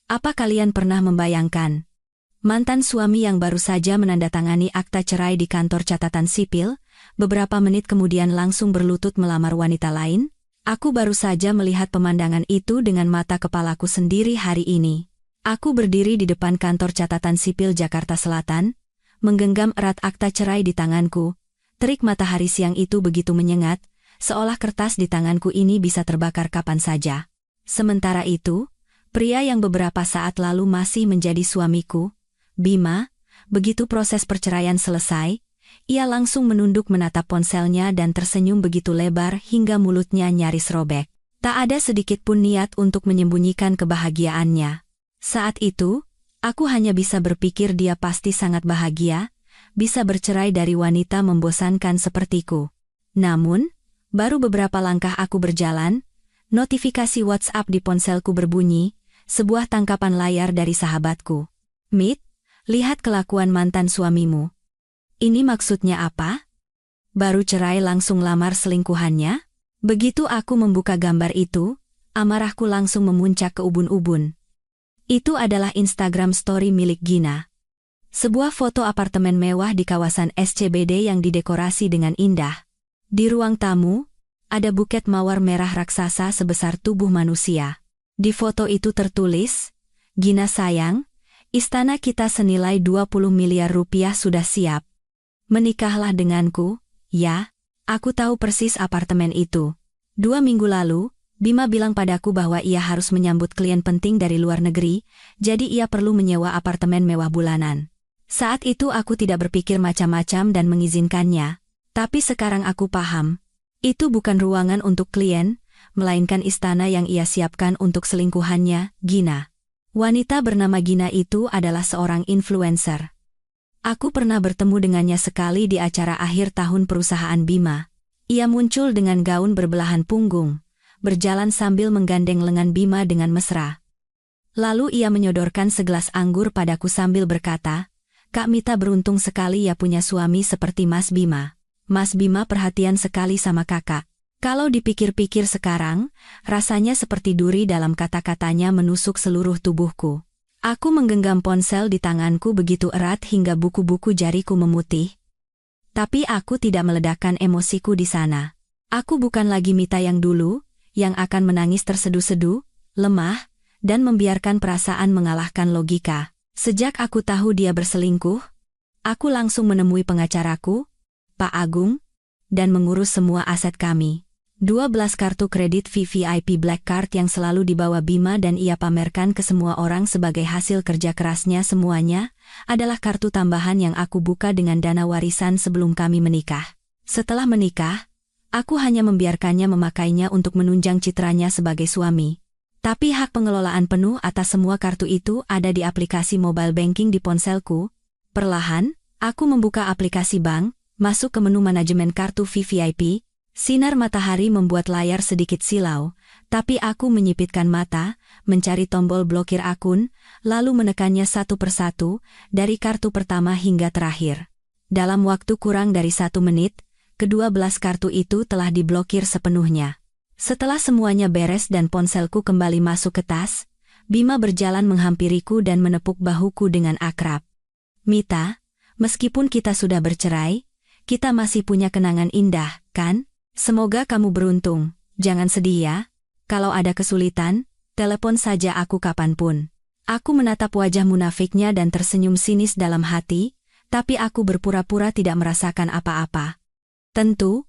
Apa kalian pernah membayangkan? Mantan suami yang baru saja menandatangani akta cerai di kantor catatan sipil, beberapa menit kemudian langsung berlutut melamar wanita lain? Aku baru saja melihat pemandangan itu dengan mata kepalaku sendiri hari ini. Aku berdiri di depan kantor catatan sipil Jakarta Selatan, menggenggam erat akta cerai di tanganku. Terik matahari siang itu begitu menyengat, seolah kertas di tanganku ini bisa terbakar kapan saja. Sementara itu, pria yang beberapa saat lalu masih menjadi suamiku, Bima, begitu proses perceraian selesai, ia langsung menunduk menatap ponselnya dan tersenyum begitu lebar hingga mulutnya nyaris robek. Tak ada sedikit pun niat untuk menyembunyikan kebahagiaannya. Saat itu, aku hanya bisa berpikir dia pasti sangat bahagia, bisa bercerai dari wanita membosankan sepertiku. Namun, baru beberapa langkah aku berjalan, notifikasi WhatsApp di ponselku berbunyi, sebuah tangkapan layar dari sahabatku. "Mit, lihat kelakuan mantan suamimu. Ini maksudnya apa? Baru cerai langsung lamar selingkuhannya?" Begitu aku membuka gambar itu, amarahku langsung memuncak ke ubun-ubun. Itu adalah Instagram story milik Gina. Sebuah foto apartemen mewah di kawasan SCBD yang didekorasi dengan indah. Di ruang tamu, ada buket mawar merah raksasa sebesar tubuh manusia. Di foto itu tertulis, "Gina sayang, istana kita senilai 20 miliar rupiah sudah siap. Menikahlah denganku, ya." Aku tahu persis apartemen itu. 2 minggu lalu, Bima bilang padaku bahwa ia harus menyambut klien penting dari luar negeri, jadi ia perlu menyewa apartemen mewah bulanan. Saat itu aku tidak berpikir macam-macam dan mengizinkannya. Tapi sekarang aku paham. Itu bukan ruangan untuk klien, melainkan istana yang ia siapkan untuk selingkuhannya, Gina. Wanita bernama Gina itu adalah seorang influencer. Aku pernah bertemu dengannya sekali di acara akhir tahun perusahaan Bima. Ia muncul dengan gaun berbelahan punggung, berjalan sambil menggandeng lengan Bima dengan mesra. Lalu ia menyodorkan segelas anggur padaku sambil berkata, "Kak Mita beruntung sekali ya punya suami seperti Mas Bima. Mas Bima perhatian sekali sama kakak." Kalau dipikir-pikir sekarang, rasanya seperti duri dalam kata-katanya menusuk seluruh tubuhku. Aku menggenggam ponsel di tanganku begitu erat hingga buku-buku jariku memutih. Tapi aku tidak meledakkan emosiku di sana. Aku bukan lagi Mita yang dulu, yang akan menangis terseduh-seduh, lemah, dan membiarkan perasaan mengalahkan logika. Sejak aku tahu dia berselingkuh, aku langsung menemui pengacaraku, Pak Agung, dan mengurus semua aset kami. 12 kartu kredit VVIP Black Card yang selalu dibawa Bima dan ia pamerkan ke semua orang sebagai hasil kerja kerasnya semuanya, adalah kartu tambahan yang aku buka dengan dana warisan sebelum kami menikah. Setelah menikah, aku hanya membiarkannya memakainya untuk menunjang citranya sebagai suami. Tapi hak pengelolaan penuh atas semua kartu itu ada di aplikasi mobile banking di ponselku. Perlahan, aku membuka aplikasi bank, masuk ke menu manajemen kartu VVIP. Sinar matahari membuat layar sedikit silau, tapi aku menyipitkan mata, mencari tombol blokir akun, lalu menekannya satu persatu, dari kartu pertama hingga terakhir. Dalam waktu kurang dari 1 menit, ke-12 kartu itu telah diblokir sepenuhnya. Setelah semuanya beres dan ponselku kembali masuk ke tas, Bima berjalan menghampiriku dan menepuk bahuku dengan akrab. "Mita, meskipun kita sudah bercerai, kita masih punya kenangan indah, kan? Semoga kamu beruntung, jangan sedih ya. Kalau ada kesulitan, telepon saja aku kapanpun." Aku menatap wajah munafiknya dan tersenyum sinis dalam hati, tapi aku berpura-pura tidak merasakan apa-apa. "Tentu,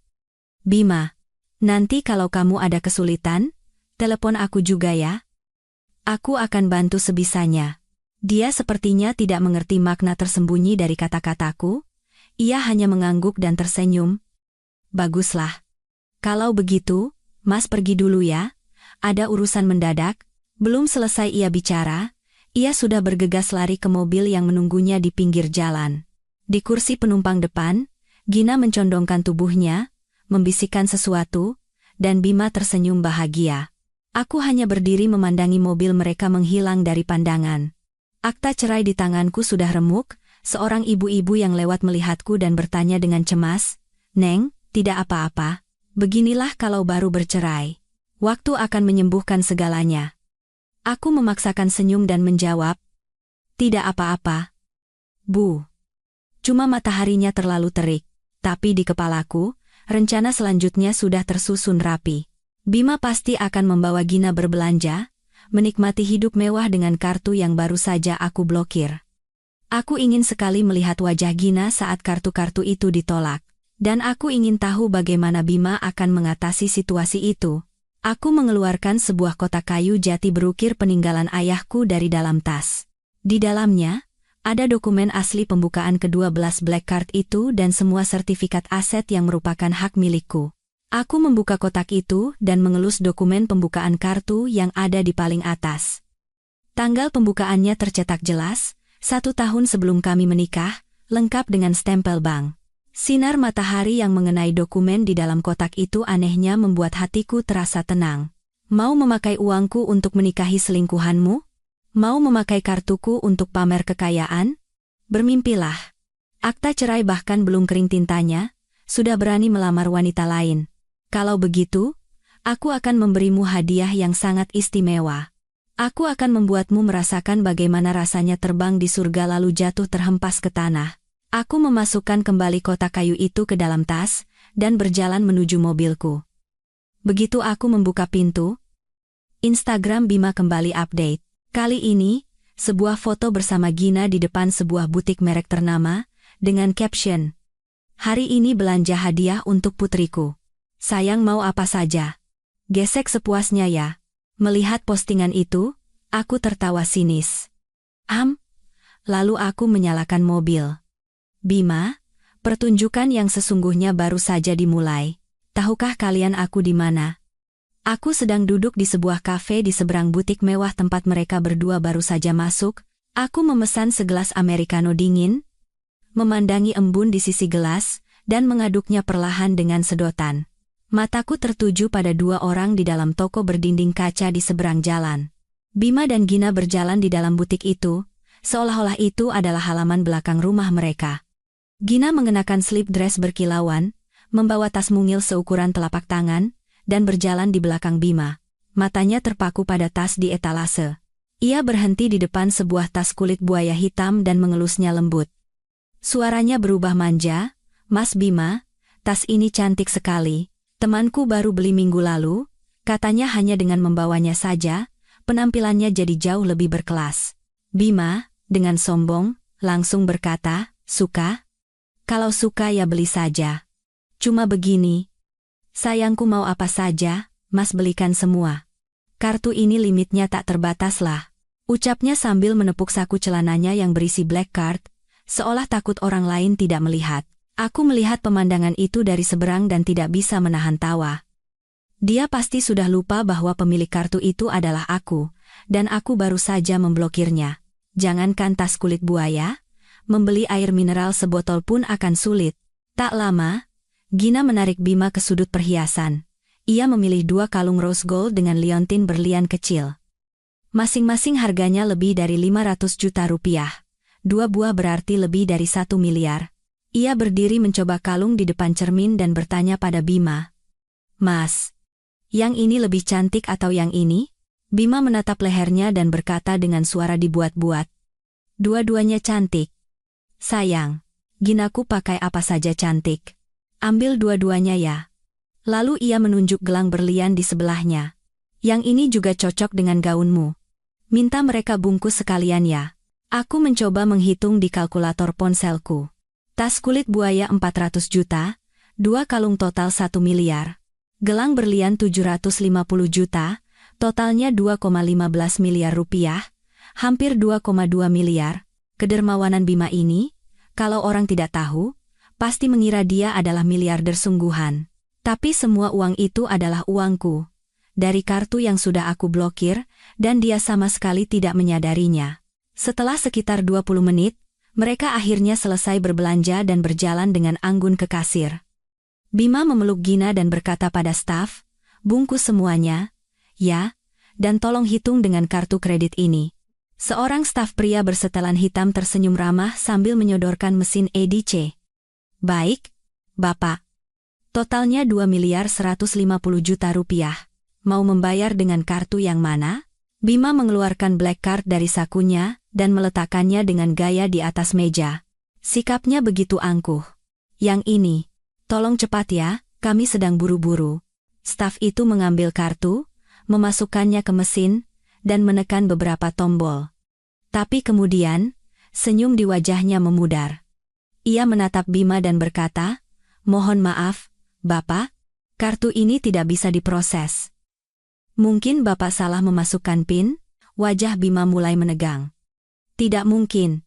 Bima. Nanti kalau kamu ada kesulitan, telepon aku juga ya. Aku akan bantu sebisanya." Dia sepertinya tidak mengerti makna tersembunyi dari kata-kataku. Ia hanya mengangguk dan tersenyum. "Baguslah. Kalau begitu, Mas pergi dulu ya. Ada urusan mendadak." Belum selesai ia bicara, ia sudah bergegas lari ke mobil yang menunggunya di pinggir jalan. Di kursi penumpang depan, Gina mencondongkan tubuhnya, membisikkan sesuatu, dan Bima tersenyum bahagia. Aku hanya berdiri memandangi mobil mereka menghilang dari pandangan. Akta cerai di tanganku sudah remuk, seorang ibu-ibu yang lewat melihatku dan bertanya dengan cemas, "Neng, tidak apa-apa. Beginilah kalau baru bercerai. Waktu akan menyembuhkan segalanya." Aku memaksakan senyum dan menjawab, "Tidak apa-apa, Bu. Cuma mataharinya terlalu terik." Tapi di kepalaku, rencana selanjutnya sudah tersusun rapi. Bima pasti akan membawa Gina berbelanja, menikmati hidup mewah dengan kartu yang baru saja aku blokir. Aku ingin sekali melihat wajah Gina saat kartu-kartu itu ditolak. Dan aku ingin tahu bagaimana Bima akan mengatasi situasi itu. Aku mengeluarkan sebuah kotak kayu jati berukir peninggalan ayahku dari dalam tas. Di dalamnya, ada dokumen asli pembukaan ke-12 black card itu dan semua sertifikat aset yang merupakan hak milikku. Aku membuka kotak itu dan mengelus dokumen pembukaan kartu yang ada di paling atas. Tanggal pembukaannya tercetak jelas, 1 tahun sebelum kami menikah, lengkap dengan stempel bank. Sinar matahari yang mengenai dokumen di dalam kotak itu anehnya membuat hatiku terasa tenang. Mau memakai uangku untuk menikahi selingkuhanmu? Mau memakai kartuku untuk pamer kekayaan? Bermimpilah. Akta cerai bahkan belum kering tintanya, sudah berani melamar wanita lain. Kalau begitu, aku akan memberimu hadiah yang sangat istimewa. Aku akan membuatmu merasakan bagaimana rasanya terbang di surga lalu jatuh terhempas ke tanah. Aku memasukkan kembali kotak kayu itu ke dalam tas, dan berjalan menuju mobilku. Begitu aku membuka pintu, Instagram Bima kembali update. Kali ini, sebuah foto bersama Gina di depan sebuah butik merek ternama, dengan caption, "Hari ini belanja hadiah untuk putriku. Sayang mau apa saja. Gesek sepuasnya ya." Melihat postingan itu, aku tertawa sinis. Lalu aku menyalakan mobil. "Bima, pertunjukan yang sesungguhnya baru saja dimulai. Tahukah kalian aku di mana?" Aku sedang duduk di sebuah kafe di seberang butik mewah tempat mereka berdua baru saja masuk. Aku memesan segelas americano dingin, memandangi embun di sisi gelas, dan mengaduknya perlahan dengan sedotan. Mataku tertuju pada 2 orang di dalam toko berdinding kaca di seberang jalan. Bima dan Gina berjalan di dalam butik itu, seolah-olah itu adalah halaman belakang rumah mereka. Gina mengenakan slip dress berkilauan, membawa tas mungil seukuran telapak tangan, dan berjalan di belakang Bima. Matanya terpaku pada tas di etalase. Ia berhenti di depan sebuah tas kulit buaya hitam dan mengelusnya lembut. Suaranya berubah manja, "Mas Bima, tas ini cantik sekali. Temanku baru beli minggu lalu." Katanya hanya dengan membawanya saja, penampilannya jadi jauh lebih berkelas. Bima, dengan sombong, langsung berkata, "Suka? Kalau suka ya beli saja. Cuma begini. Sayangku mau apa saja, Mas belikan semua. Kartu ini limitnya tak terbatas lah." Ucapnya sambil menepuk saku celananya yang berisi black card, seolah takut orang lain tidak melihat. Aku melihat pemandangan itu dari seberang dan tidak bisa menahan tawa. Dia pasti sudah lupa bahwa pemilik kartu itu adalah aku, dan aku baru saja memblokirnya. Jangankan tas kulit buaya, membeli air mineral sebotol pun akan sulit. Tak lama, Gina menarik Bima ke sudut perhiasan. Ia memilih 2 kalung rose gold dengan liontin berlian kecil. Masing-masing harganya lebih dari 500 juta rupiah. 2 buah berarti lebih dari 1 miliar. Ia berdiri mencoba kalung di depan cermin dan bertanya pada Bima, "Mas, yang ini lebih cantik atau yang ini?" Bima menatap lehernya dan berkata dengan suara dibuat-buat, "Dua-duanya cantik. Sayang, Ginaku pakai apa saja cantik. Ambil dua-duanya ya." Lalu ia menunjuk gelang berlian di sebelahnya. "Yang ini juga cocok dengan gaunmu. Minta mereka bungkus sekalian ya." Aku mencoba menghitung di kalkulator ponselku. Tas kulit buaya 400 juta, 2 kalung total 1 miliar. Gelang berlian 750 juta, totalnya 2,15 miliar rupiah, hampir 2,2 miliar. Kedermawanan Bima ini, kalau orang tidak tahu, pasti mengira dia adalah miliarder sungguhan. Tapi semua uang itu adalah uangku, dari kartu yang sudah aku blokir, dan dia sama sekali tidak menyadarinya. Setelah sekitar 20 menit, mereka akhirnya selesai berbelanja dan berjalan dengan anggun ke kasir. Bima memeluk Gina dan berkata pada staf, "Bungkus semuanya, ya, dan tolong hitung dengan kartu kredit ini." Seorang staf pria bersetelan hitam tersenyum ramah sambil menyodorkan mesin EDC. "Baik, Bapak. Totalnya 2 miliar 150 juta rupiah. Mau membayar dengan kartu yang mana?" Bima mengeluarkan black card dari sakunya dan meletakkannya dengan gaya di atas meja. Sikapnya begitu angkuh. Yang ini, tolong cepat ya, kami sedang buru-buru. Staf itu mengambil kartu, memasukkannya ke mesin, dan menekan beberapa tombol. Tapi kemudian, senyum di wajahnya memudar. Ia menatap Bima dan berkata, "Mohon maaf, Bapak, kartu ini tidak bisa diproses." "Mungkin Bapak salah memasukkan PIN?" Wajah Bima mulai menegang. "Tidak mungkin.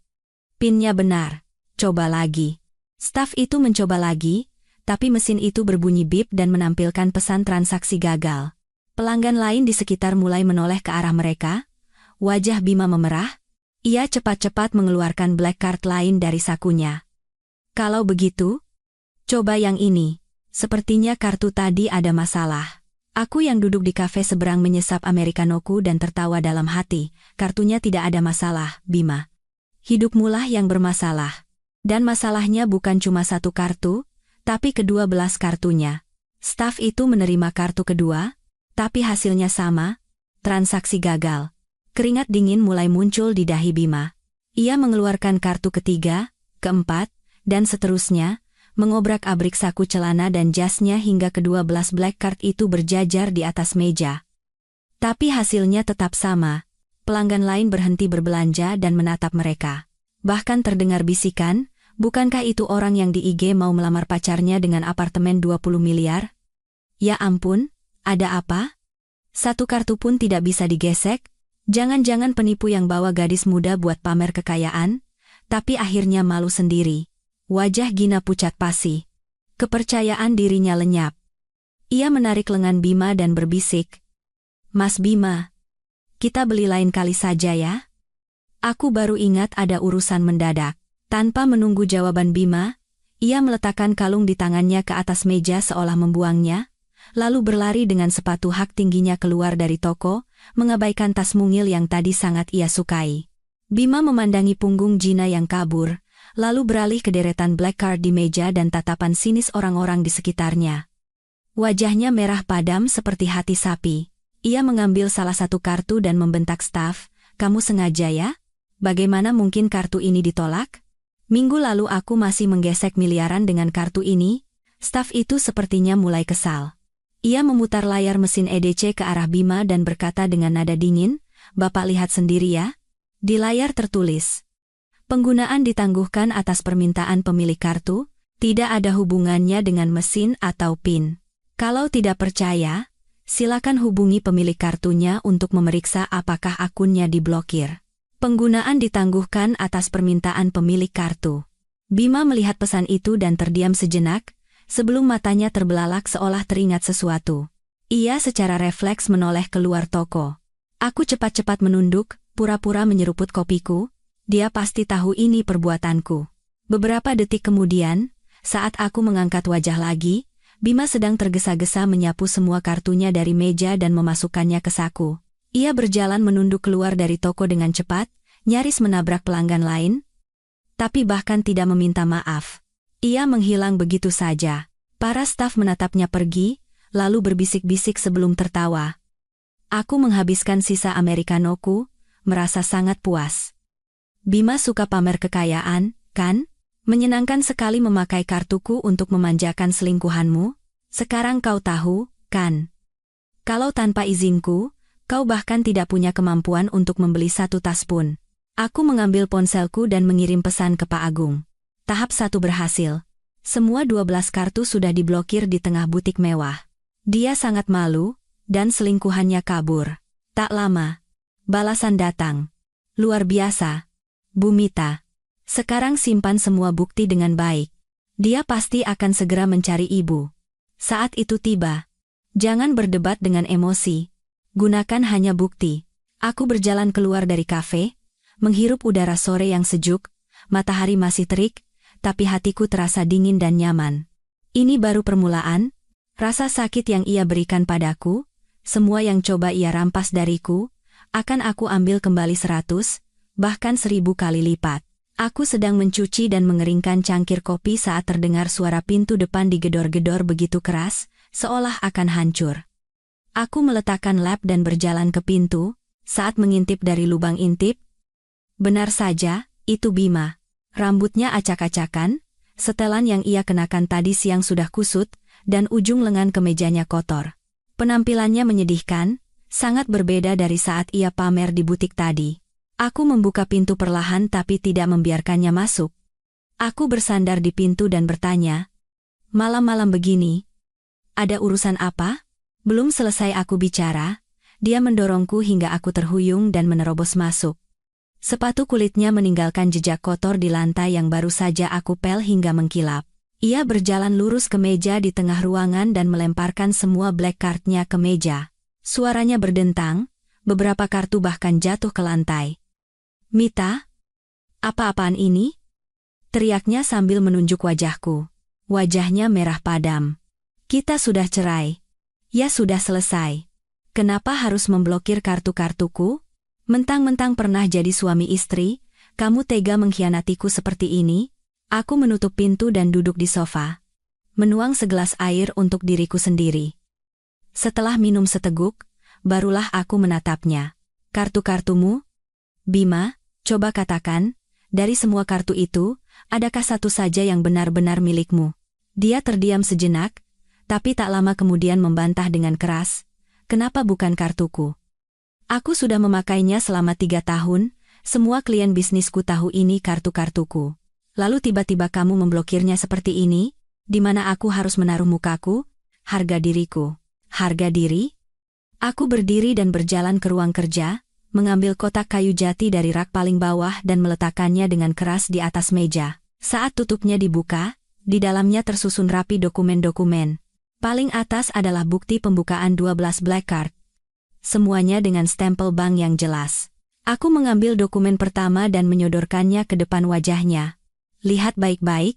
PIN-nya benar. Coba lagi." Staf itu mencoba lagi, tapi mesin itu berbunyi bip dan menampilkan pesan transaksi gagal. Pelanggan lain di sekitar mulai menoleh ke arah mereka. Wajah Bima memerah. Ia cepat-cepat mengeluarkan black card lain dari sakunya. "Kalau begitu, coba yang ini. Sepertinya kartu tadi ada masalah." Aku yang duduk di kafe seberang menyesap americanoku dan tertawa dalam hati. "Kartunya tidak ada masalah, Bima. Hidupmulah yang bermasalah. Dan masalahnya bukan cuma satu kartu, tapi ke-12 kartunya." Staf itu menerima kartu kedua, tapi hasilnya sama, transaksi gagal. Keringat dingin mulai muncul di dahi Bima. Ia mengeluarkan kartu ketiga, keempat, dan seterusnya, mengobrak-abrik saku celana dan jasnya hingga ke-12 black card itu berjajar di atas meja. Tapi hasilnya tetap sama. Pelanggan lain berhenti berbelanja dan menatap mereka. Bahkan terdengar bisikan, "Bukankah itu orang yang di IG mau melamar pacarnya dengan apartemen 20 miliar? Ya ampun, ada apa? Satu kartu pun tidak bisa digesek? Jangan-jangan penipu yang bawa gadis muda buat pamer kekayaan, tapi akhirnya malu sendiri." Wajah Gina pucat pasi. Kepercayaan dirinya lenyap. Ia menarik lengan Bima dan berbisik, "Mas Bima, kita beli lain kali saja ya? Aku baru ingat ada urusan mendadak." Tanpa menunggu jawaban Bima, ia meletakkan kalung di tangannya ke atas meja seolah membuangnya, lalu berlari dengan sepatu hak tingginya keluar dari toko, mengabaikan tas mungil yang tadi sangat ia sukai. Bima memandangi punggung Gina yang kabur, lalu beralih ke deretan black card di meja dan tatapan sinis orang-orang di sekitarnya. Wajahnya merah padam seperti hati sapi. Ia mengambil salah satu kartu dan membentak staf, "Kamu sengaja ya? Bagaimana mungkin kartu ini ditolak? Minggu lalu aku masih menggesek miliaran dengan kartu ini." Staf itu sepertinya mulai kesal. Ia memutar layar mesin EDC ke arah Bima dan berkata dengan nada dingin, "Bapak lihat sendiri ya. Di layar tertulis, penggunaan ditangguhkan atas permintaan pemilik kartu, tidak ada hubungannya dengan mesin atau PIN. Kalau tidak percaya, silakan hubungi pemilik kartunya untuk memeriksa apakah akunnya diblokir. Penggunaan ditangguhkan atas permintaan pemilik kartu." Bima melihat pesan itu dan terdiam sejenak, sebelum matanya terbelalak seolah teringat sesuatu. Ia secara refleks menoleh keluar toko. Aku cepat-cepat menunduk, pura-pura menyeruput kopiku. Dia pasti tahu ini perbuatanku. Beberapa detik kemudian, saat aku mengangkat wajah lagi, Bima sedang tergesa-gesa menyapu semua kartunya dari meja dan memasukkannya ke saku. Ia berjalan menunduk keluar dari toko dengan cepat, nyaris menabrak pelanggan lain, tapi bahkan tidak meminta maaf. Ia menghilang begitu saja. Para staf menatapnya pergi, lalu berbisik-bisik sebelum tertawa. Aku menghabiskan sisa americanoku, merasa sangat puas. "Bima suka pamer kekayaan, kan? Menyenangkan sekali memakai kartuku untuk memanjakan selingkuhanmu. Sekarang kau tahu, kan? Kalau tanpa izinku, kau bahkan tidak punya kemampuan untuk membeli satu tas pun." Aku mengambil ponselku dan mengirim pesan ke Pak Agung. Tahap 1 berhasil. Semua 12 kartu sudah diblokir di tengah butik mewah. Dia sangat malu, dan selingkuhannya kabur. Tak lama, balasan datang. "Luar biasa, Bu Mita. Sekarang simpan semua bukti dengan baik. Dia pasti akan segera mencari ibu." Saat itu tiba. Jangan berdebat dengan emosi. Gunakan hanya bukti. Aku berjalan keluar dari kafe, menghirup udara sore yang sejuk, matahari masih terik, tapi hatiku terasa dingin dan nyaman. Ini baru permulaan, rasa sakit yang ia berikan padaku, semua yang coba ia rampas dariku, akan aku ambil kembali 100, bahkan 1000 kali lipat. Aku sedang mencuci dan mengeringkan cangkir kopi saat terdengar suara pintu depan digedor-gedor begitu keras, seolah akan hancur. Aku meletakkan lap dan berjalan ke pintu, saat mengintip dari lubang intip. Benar saja, itu Bima. Rambutnya acak-acakan, setelan yang ia kenakan tadi siang sudah kusut, dan ujung lengan kemejanya kotor. Penampilannya menyedihkan, sangat berbeda dari saat ia pamer di butik tadi. Aku membuka pintu perlahan tapi tidak membiarkannya masuk. Aku bersandar di pintu dan bertanya, "Malam-malam begini, ada urusan apa?" Belum selesai aku bicara, dia mendorongku hingga aku terhuyung dan menerobos masuk. Sepatu kulitnya meninggalkan jejak kotor di lantai yang baru saja aku pel hingga mengkilap. Ia berjalan lurus ke meja di tengah ruangan dan melemparkan semua black card-nya ke meja. Suaranya berdentang, beberapa kartu bahkan jatuh ke lantai. "Mita? Apa-apaan ini?" teriaknya sambil menunjuk wajahku. Wajahnya merah padam. "Kita sudah cerai." "Ya sudah selesai. Kenapa harus memblokir kartu-kartuku? Mentang-mentang pernah jadi suami istri, kamu tega mengkhianatiku seperti ini?" Aku menutup pintu dan duduk di sofa. Menuang segelas air untuk diriku sendiri. Setelah minum seteguk, barulah aku menatapnya. "Kartu-kartumu? Bima, coba katakan, dari semua kartu itu, adakah satu saja yang benar-benar milikmu?" Dia terdiam sejenak, tapi tak lama kemudian membantah dengan keras, "Kenapa bukan kartuku? Aku sudah memakainya selama 3 tahun, semua klien bisnisku tahu ini kartu-kartuku. Lalu tiba-tiba kamu memblokirnya seperti ini, di mana aku harus menaruh mukaku, harga diriku." "Harga diri?" Aku berdiri dan berjalan ke ruang kerja, mengambil kotak kayu jati dari rak paling bawah dan meletakkannya dengan keras di atas meja. Saat tutupnya dibuka, di dalamnya tersusun rapi dokumen-dokumen. Paling atas adalah bukti pembukaan 12 black card. Semuanya dengan stempel bank yang jelas. Aku mengambil dokumen pertama dan menyodorkannya ke depan wajahnya. "Lihat baik-baik,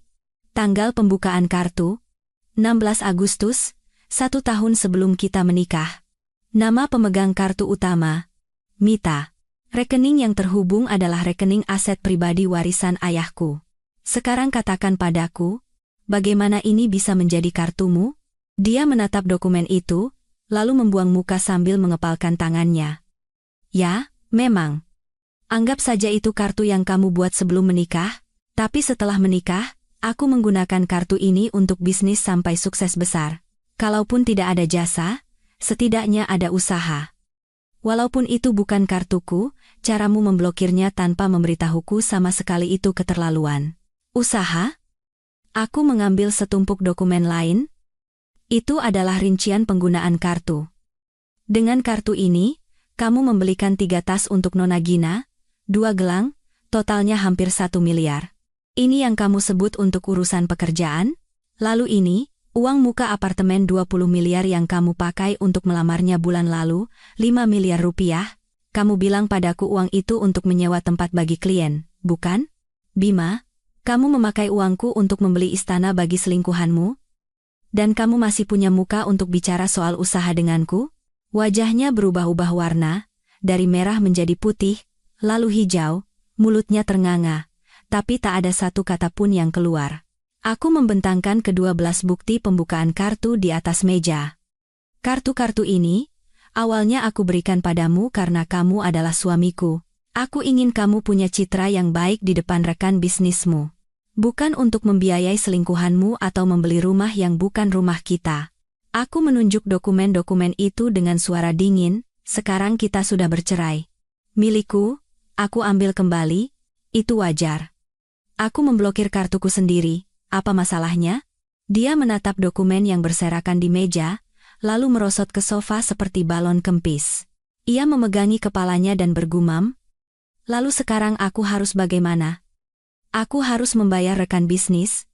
tanggal pembukaan kartu, 16 Agustus, 1 tahun sebelum kita menikah. Nama pemegang kartu utama, Mita. Rekening yang terhubung adalah rekening aset pribadi warisan ayahku. Sekarang katakan padaku, bagaimana ini bisa menjadi kartumu?" Dia menatap dokumen itu, lalu membuang muka sambil mengepalkan tangannya. "Ya, memang. Anggap saja itu kartu yang kamu buat sebelum menikah, tapi setelah menikah, aku menggunakan kartu ini untuk bisnis sampai sukses besar. Kalaupun tidak ada jasa, setidaknya ada usaha. Walaupun itu bukan kartuku, caramu memblokirnya tanpa memberitahuku sama sekali itu keterlaluan." "Usaha?" Aku mengambil setumpuk dokumen lain. "Itu adalah rincian penggunaan kartu. Dengan kartu ini, kamu membelikan 3 tas untuk Nona Gina, 2 gelang, totalnya hampir 1 miliar. Ini yang kamu sebut untuk urusan pekerjaan? Lalu ini, uang muka apartemen 20 miliar yang kamu pakai untuk melamarnya bulan lalu, 5 miliar rupiah. Kamu bilang padaku uang itu untuk menyewa tempat bagi klien, bukan? Bima, kamu memakai uangku untuk membeli istana bagi selingkuhanmu? Dan kamu masih punya muka untuk bicara soal usaha denganku?" Wajahnya berubah-ubah warna, dari merah menjadi putih, lalu hijau, mulutnya ternganga, tapi tak ada satu kata pun yang keluar. Aku membentangkan ke-12 bukti pembukaan kartu di atas meja. "Kartu-kartu ini, awalnya aku berikan padamu karena kamu adalah suamiku. Aku ingin kamu punya citra yang baik di depan rekan bisnismu. Bukan untuk membiayai selingkuhanmu atau membeli rumah yang bukan rumah kita." Aku menunjuk dokumen-dokumen itu dengan suara dingin. "Sekarang kita sudah bercerai. Milikku, aku ambil kembali, itu wajar. Aku memblokir kartuku sendiri, apa masalahnya?" Dia menatap dokumen yang berserakan di meja, lalu merosot ke sofa seperti balon kempis. Ia memegangi kepalanya dan bergumam, "Lalu sekarang aku harus bagaimana? Aku harus membayar rekan bisnis,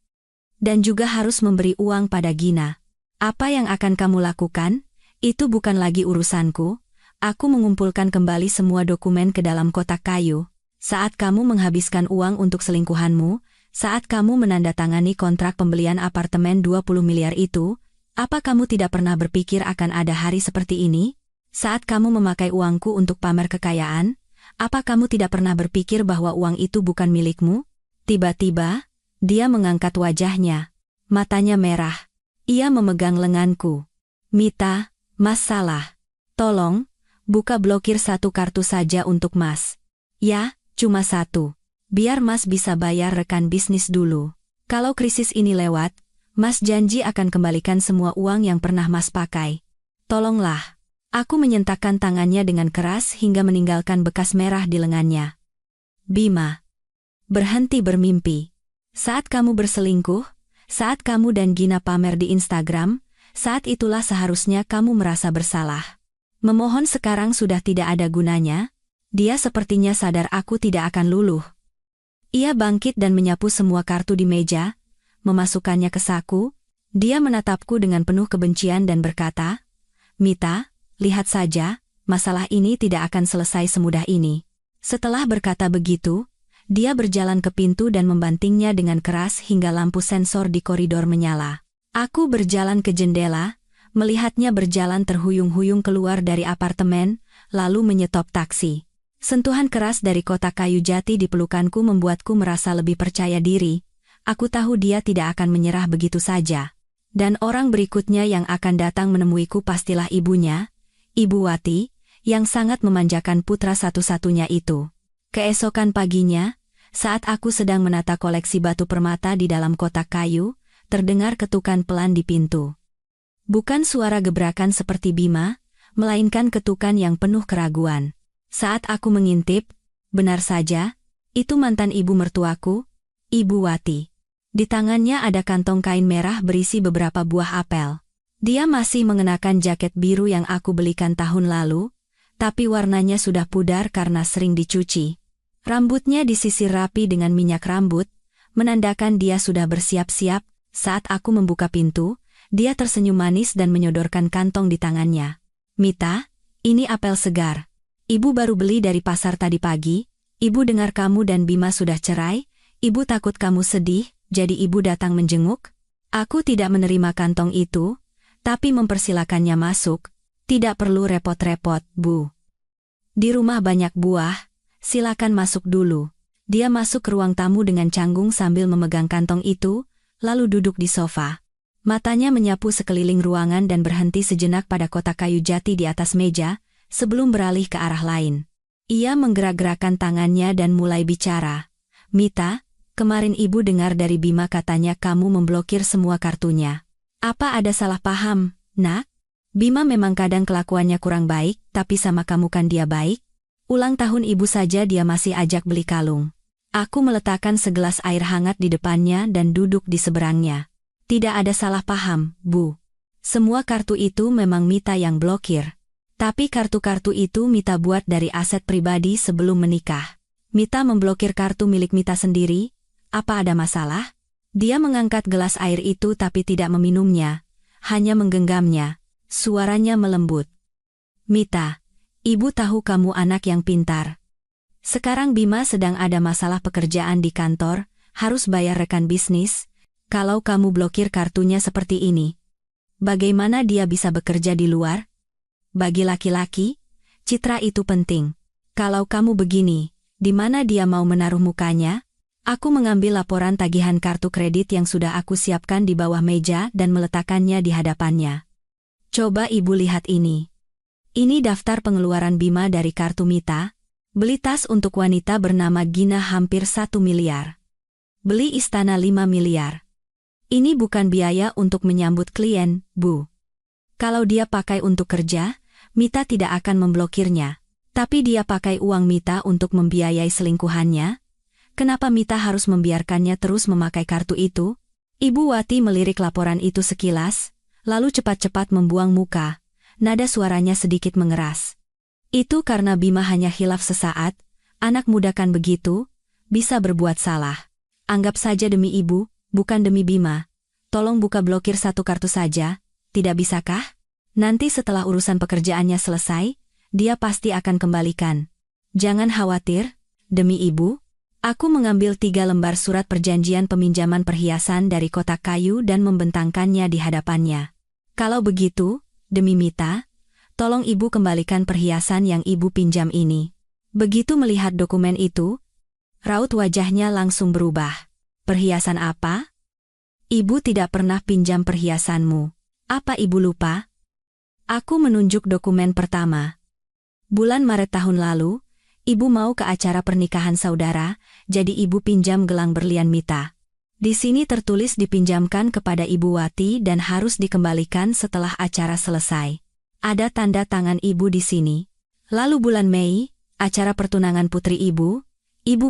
dan juga harus memberi uang pada Gina. Apa yang akan kamu lakukan? Itu bukan lagi urusanku." Aku mengumpulkan kembali semua dokumen ke dalam kotak kayu. "Saat kamu menghabiskan uang untuk selingkuhanmu, saat kamu menandatangani kontrak pembelian apartemen 20 miliar itu, apa kamu tidak pernah berpikir akan ada hari seperti ini? Saat kamu memakai uangku untuk pamer kekayaan, apa kamu tidak pernah berpikir bahwa uang itu bukan milikmu?" Tiba-tiba, dia mengangkat wajahnya. Matanya merah. Ia memegang lenganku. "Mita, masalah. Tolong, Buka blokir satu kartu saja untuk Mas. Ya, cuma satu. Biar Mas bisa bayar rekan bisnis dulu. Kalau krisis ini lewat, Mas janji akan kembalikan semua uang yang pernah Mas pakai. Tolonglah. Aku menyentakkan tangannya dengan keras hingga meninggalkan bekas merah di lengannya. Bima. Berhenti bermimpi. Saat kamu berselingkuh, saat kamu dan Gina pamer di Instagram, saat itulah seharusnya kamu merasa bersalah. Memohon sekarang sudah tidak ada gunanya. Dia sepertinya sadar aku tidak akan luluh. Ia bangkit dan menyapu semua kartu di meja, memasukkannya ke saku. Dia menatapku dengan penuh kebencian dan berkata, "Mita, lihat saja, masalah ini tidak akan selesai semudah ini." Setelah berkata begitu, dia berjalan ke pintu dan membantingnya dengan keras hingga lampu sensor di koridor menyala. Aku berjalan ke jendela, melihatnya berjalan terhuyung-huyung keluar dari apartemen, lalu menyetop taksi. Sentuhan keras dari kotak kayu jati di pelukanku membuatku merasa lebih percaya diri. Aku tahu dia tidak akan menyerah begitu saja. Dan orang berikutnya yang akan datang menemuiku pastilah ibunya, Ibu Wati, yang sangat memanjakan putra satu-satunya itu. Keesokan paginya, saat aku sedang menata koleksi batu permata di dalam kotak kayu, terdengar ketukan pelan di pintu. Bukan suara gebrakan seperti Bima, melainkan ketukan yang penuh keraguan. Saat aku mengintip, benar saja, itu mantan ibu mertuaku, Ibu Wati. Di tangannya ada kantong kain merah berisi beberapa buah apel. Dia masih mengenakan jaket biru yang aku belikan tahun lalu, tapi warnanya sudah pudar karena sering dicuci. Rambutnya disisir rapi dengan minyak rambut, menandakan dia sudah bersiap-siap. Saat aku membuka pintu, dia tersenyum manis dan menyodorkan kantong di tangannya. "Mita, ini apel segar. Ibu baru beli dari pasar tadi pagi. Ibu dengar kamu dan Bima sudah cerai. Ibu takut kamu sedih, jadi ibu datang menjenguk." Aku tidak menerima kantong itu, tapi mempersilakannya masuk. "Tidak perlu repot-repot, Bu. Di rumah banyak buah, silakan masuk dulu." Dia masuk ke ruang tamu dengan canggung sambil memegang kantong itu, lalu duduk di sofa. Matanya menyapu sekeliling ruangan dan berhenti sejenak pada kotak kayu jati di atas meja, sebelum beralih ke arah lain. Ia menggerak-gerakkan tangannya dan mulai bicara. "Mita, kemarin ibu dengar dari Bima katanya kamu memblokir semua kartunya. Apa ada salah paham, Nak? Bima memang kadang kelakuannya kurang baik, tapi sama kamu kan dia baik? Ulang tahun ibu saja dia masih ajak beli kalung." Aku meletakkan segelas air hangat di depannya dan duduk di seberangnya. "Tidak ada salah paham, Bu. Semua kartu itu memang Mita yang blokir. Tapi kartu-kartu itu Mita buat dari aset pribadi sebelum menikah. Mita memblokir kartu milik Mita sendiri. Apa ada masalah?" Dia mengangkat gelas air itu tapi tidak meminumnya, hanya menggenggamnya. Suaranya melembut. "Mita, ibu tahu kamu anak yang pintar. Sekarang Bima sedang ada masalah pekerjaan di kantor, harus bayar rekan bisnis. Kalau kamu blokir kartunya seperti ini, bagaimana dia bisa bekerja di luar? Bagi laki-laki, citra itu penting. Kalau kamu begini, di mana dia mau menaruh mukanya?" Aku mengambil laporan tagihan kartu kredit yang sudah aku siapkan di bawah meja dan meletakkannya di hadapannya. "Coba ibu lihat ini. Ini daftar pengeluaran Bima dari kartu Mita. Beli tas untuk wanita bernama Gina hampir 1 miliar. Beli istana 5 miliar. Ini bukan biaya untuk menyambut klien, Bu. Kalau dia pakai untuk kerja, Mita tidak akan memblokirnya. Tapi dia pakai uang Mita untuk membiayai selingkuhannya. Kenapa Mita harus membiarkannya terus memakai kartu itu?" Ibu Wati melirik laporan itu sekilas, lalu cepat-cepat membuang muka. Nada suaranya sedikit mengeras. "Itu karena Bima hanya khilaf sesaat, anak muda kan begitu, bisa berbuat salah. Anggap saja demi ibu, bukan demi Bima. Tolong buka blokir satu kartu saja, tidak bisakah? Nanti setelah urusan pekerjaannya selesai, dia pasti akan kembalikan. Jangan khawatir, demi ibu." Aku mengambil 3 lembar surat perjanjian peminjaman perhiasan dari kotak kayu dan membentangkannya di hadapannya. "Kalau begitu, demi Mita, tolong ibu kembalikan perhiasan yang ibu pinjam ini." Begitu melihat dokumen itu, raut wajahnya langsung berubah. "Perhiasan apa? Ibu tidak pernah pinjam perhiasanmu. Apa ibu lupa?" Aku menunjuk dokumen pertama. Bulan Maret tahun lalu, ibu mau ke acara pernikahan saudara, jadi ibu pinjam gelang berlian Mita. Di sini tertulis dipinjamkan kepada Ibu Wati dan harus dikembalikan setelah acara selesai. Ada tanda tangan ibu di sini. Lalu bulan Mei, acara pertunangan putri ibu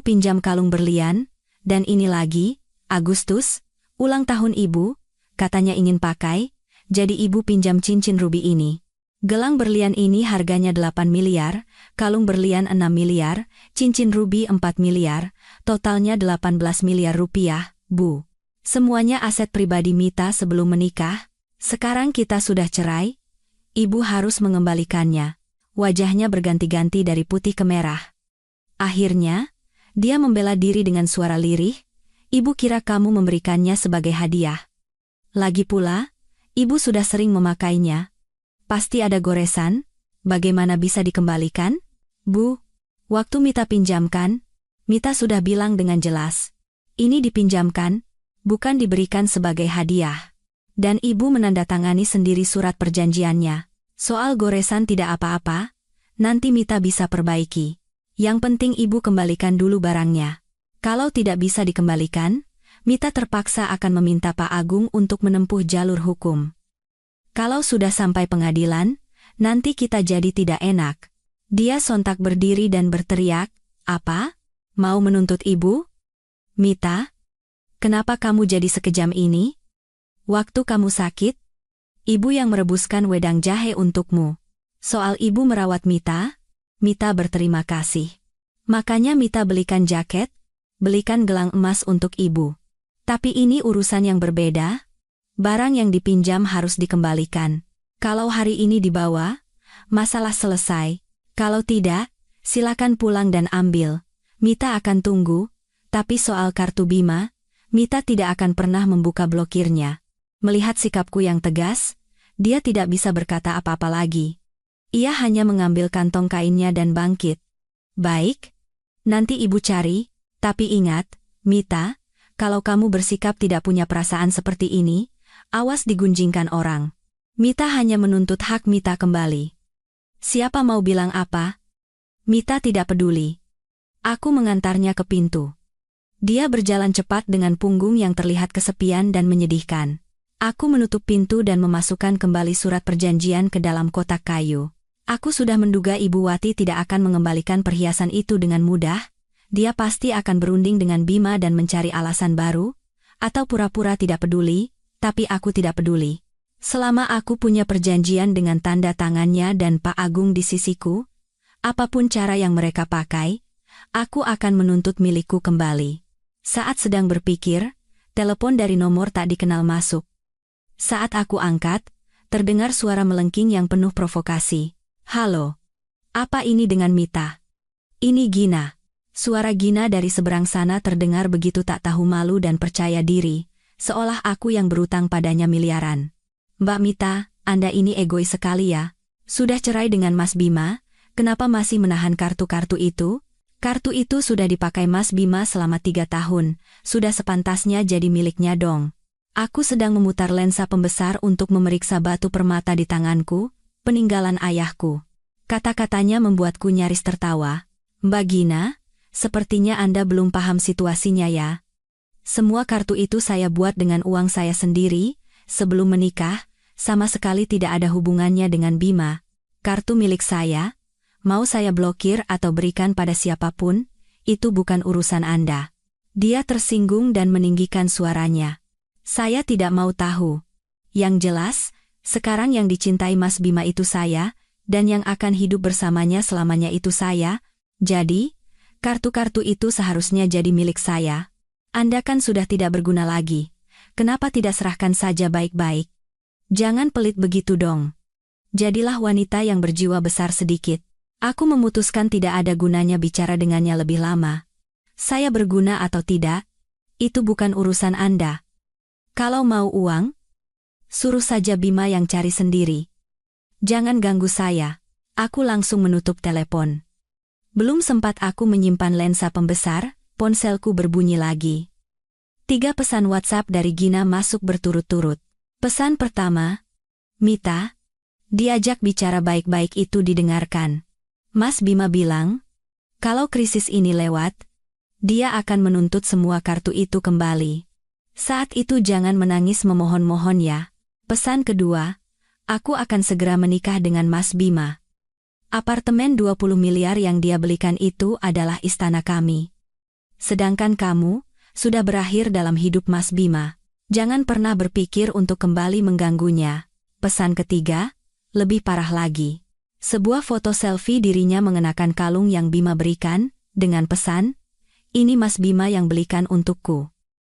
pinjam kalung berlian, dan ini lagi, Agustus, ulang tahun ibu, katanya ingin pakai, jadi ibu pinjam cincin ruby ini. Gelang berlian ini harganya 8 miliar, kalung berlian 6 miliar, cincin ruby 4 miliar, totalnya 18 miliar rupiah, Bu. Semuanya aset pribadi Mita sebelum menikah. Sekarang kita sudah cerai, ibu harus mengembalikannya. Wajahnya berganti-ganti dari putih ke merah. Akhirnya, dia membela diri dengan suara lirih, ibu kira kamu memberikannya sebagai hadiah. Lagi pula, ibu sudah sering memakainya. Pasti ada goresan, bagaimana bisa dikembalikan? Bu, waktu Mita pinjamkan, Mita sudah bilang dengan jelas. Ini dipinjamkan, bukan diberikan sebagai hadiah. Dan ibu menandatangani sendiri surat perjanjiannya. Soal goresan tidak apa-apa, nanti Mita bisa perbaiki. Yang penting ibu kembalikan dulu barangnya. Kalau tidak bisa dikembalikan, Mita terpaksa akan meminta Pak Agung untuk menempuh jalur hukum. Kalau sudah sampai pengadilan, nanti kita jadi tidak enak. Dia sontak berdiri dan berteriak, "Apa? Mau menuntut ibu? Mita, kenapa kamu jadi sekejam ini? Waktu kamu sakit, ibu yang merebuskan wedang jahe untukmu. Soal ibu merawat Mita, Mita berterima kasih. Makanya Mita belikan jaket, belikan gelang emas untuk ibu. Tapi ini urusan yang berbeda. Barang yang dipinjam harus dikembalikan. Kalau hari ini dibawa, masalah selesai. Kalau tidak, silakan pulang dan ambil. Mita akan tunggu. Tapi soal kartu Bima, Mita tidak akan pernah membuka blokirnya. Melihat sikapku yang tegas, dia tidak bisa berkata apa-apa lagi. Ia hanya mengambil kantong kainnya dan bangkit. Baik, nanti ibu cari, tapi ingat, Mita, kalau kamu bersikap tidak punya perasaan seperti ini, awas digunjingkan orang. Mita hanya menuntut hak Mita kembali. Siapa mau bilang apa? Mita tidak peduli. Aku mengantarnya ke pintu. Dia berjalan cepat dengan punggung yang terlihat kesepian dan menyedihkan. Aku menutup pintu dan memasukkan kembali surat perjanjian ke dalam kotak kayu. Aku sudah menduga Ibu Wati tidak akan mengembalikan perhiasan itu dengan mudah. Dia pasti akan berunding dengan Bima dan mencari alasan baru, atau pura-pura tidak peduli, tapi aku tidak peduli. Selama aku punya perjanjian dengan tanda tangannya dan Pak Agung di sisiku, apapun cara yang mereka pakai, aku akan menuntut milikku kembali. Saat sedang berpikir, telepon dari nomor tak dikenal masuk. Saat aku angkat, terdengar suara melengking yang penuh provokasi. "Halo, apa ini dengan Mita? Ini Gina." Suara Gina dari seberang sana terdengar begitu tak tahu malu dan percaya diri, seolah aku yang berutang padanya miliaran. "Mbak Mita, Anda ini egois sekali ya. Sudah cerai dengan Mas Bima, kenapa masih menahan kartu-kartu itu? Kartu itu sudah dipakai Mas Bima selama 3 tahun, sudah sepantasnya jadi miliknya dong." Aku sedang memutar lensa pembesar untuk memeriksa batu permata di tanganku, peninggalan ayahku. Kata-katanya membuatku nyaris tertawa. "Mbak Gina, sepertinya Anda belum paham situasinya ya. Semua kartu itu saya buat dengan uang saya sendiri, sebelum menikah, sama sekali tidak ada hubungannya dengan Bima. Kartu milik saya, mau saya blokir atau berikan pada siapapun, itu bukan urusan Anda." Dia tersinggung dan meninggikan suaranya. "Saya tidak mau tahu. Yang jelas, sekarang yang dicintai Mas Bima itu saya, dan yang akan hidup bersamanya selamanya itu saya, jadi, kartu-kartu itu seharusnya jadi milik saya. Anda kan sudah tidak berguna lagi, kenapa tidak serahkan saja baik-baik? Jangan pelit begitu dong. Jadilah wanita yang berjiwa besar sedikit." Aku memutuskan tidak ada gunanya bicara dengannya lebih lama. Saya berguna atau tidak, itu bukan urusan Anda. Kalau mau uang, suruh saja Bima yang cari sendiri. Jangan ganggu saya. Aku langsung menutup telepon. Belum sempat aku menyimpan lensa pembesar, ponselku berbunyi lagi. 3 pesan WhatsApp dari Gina masuk berturut-turut. Pesan pertama, "Mita, diajak bicara baik-baik itu didengarkan. Mas Bima bilang, kalau krisis ini lewat, dia akan menuntut semua kartu itu kembali. Saat itu jangan menangis memohon-mohon ya. Pesan kedua, aku akan segera menikah dengan Mas Bima. Apartemen 20 miliar yang dia belikan itu adalah istana kami. Sedangkan kamu, sudah berakhir dalam hidup Mas Bima. Jangan pernah berpikir untuk kembali mengganggunya. Pesan ketiga, lebih parah lagi. Sebuah foto selfie dirinya mengenakan kalung yang Bima berikan, dengan pesan, ini Mas Bima yang belikan untukku.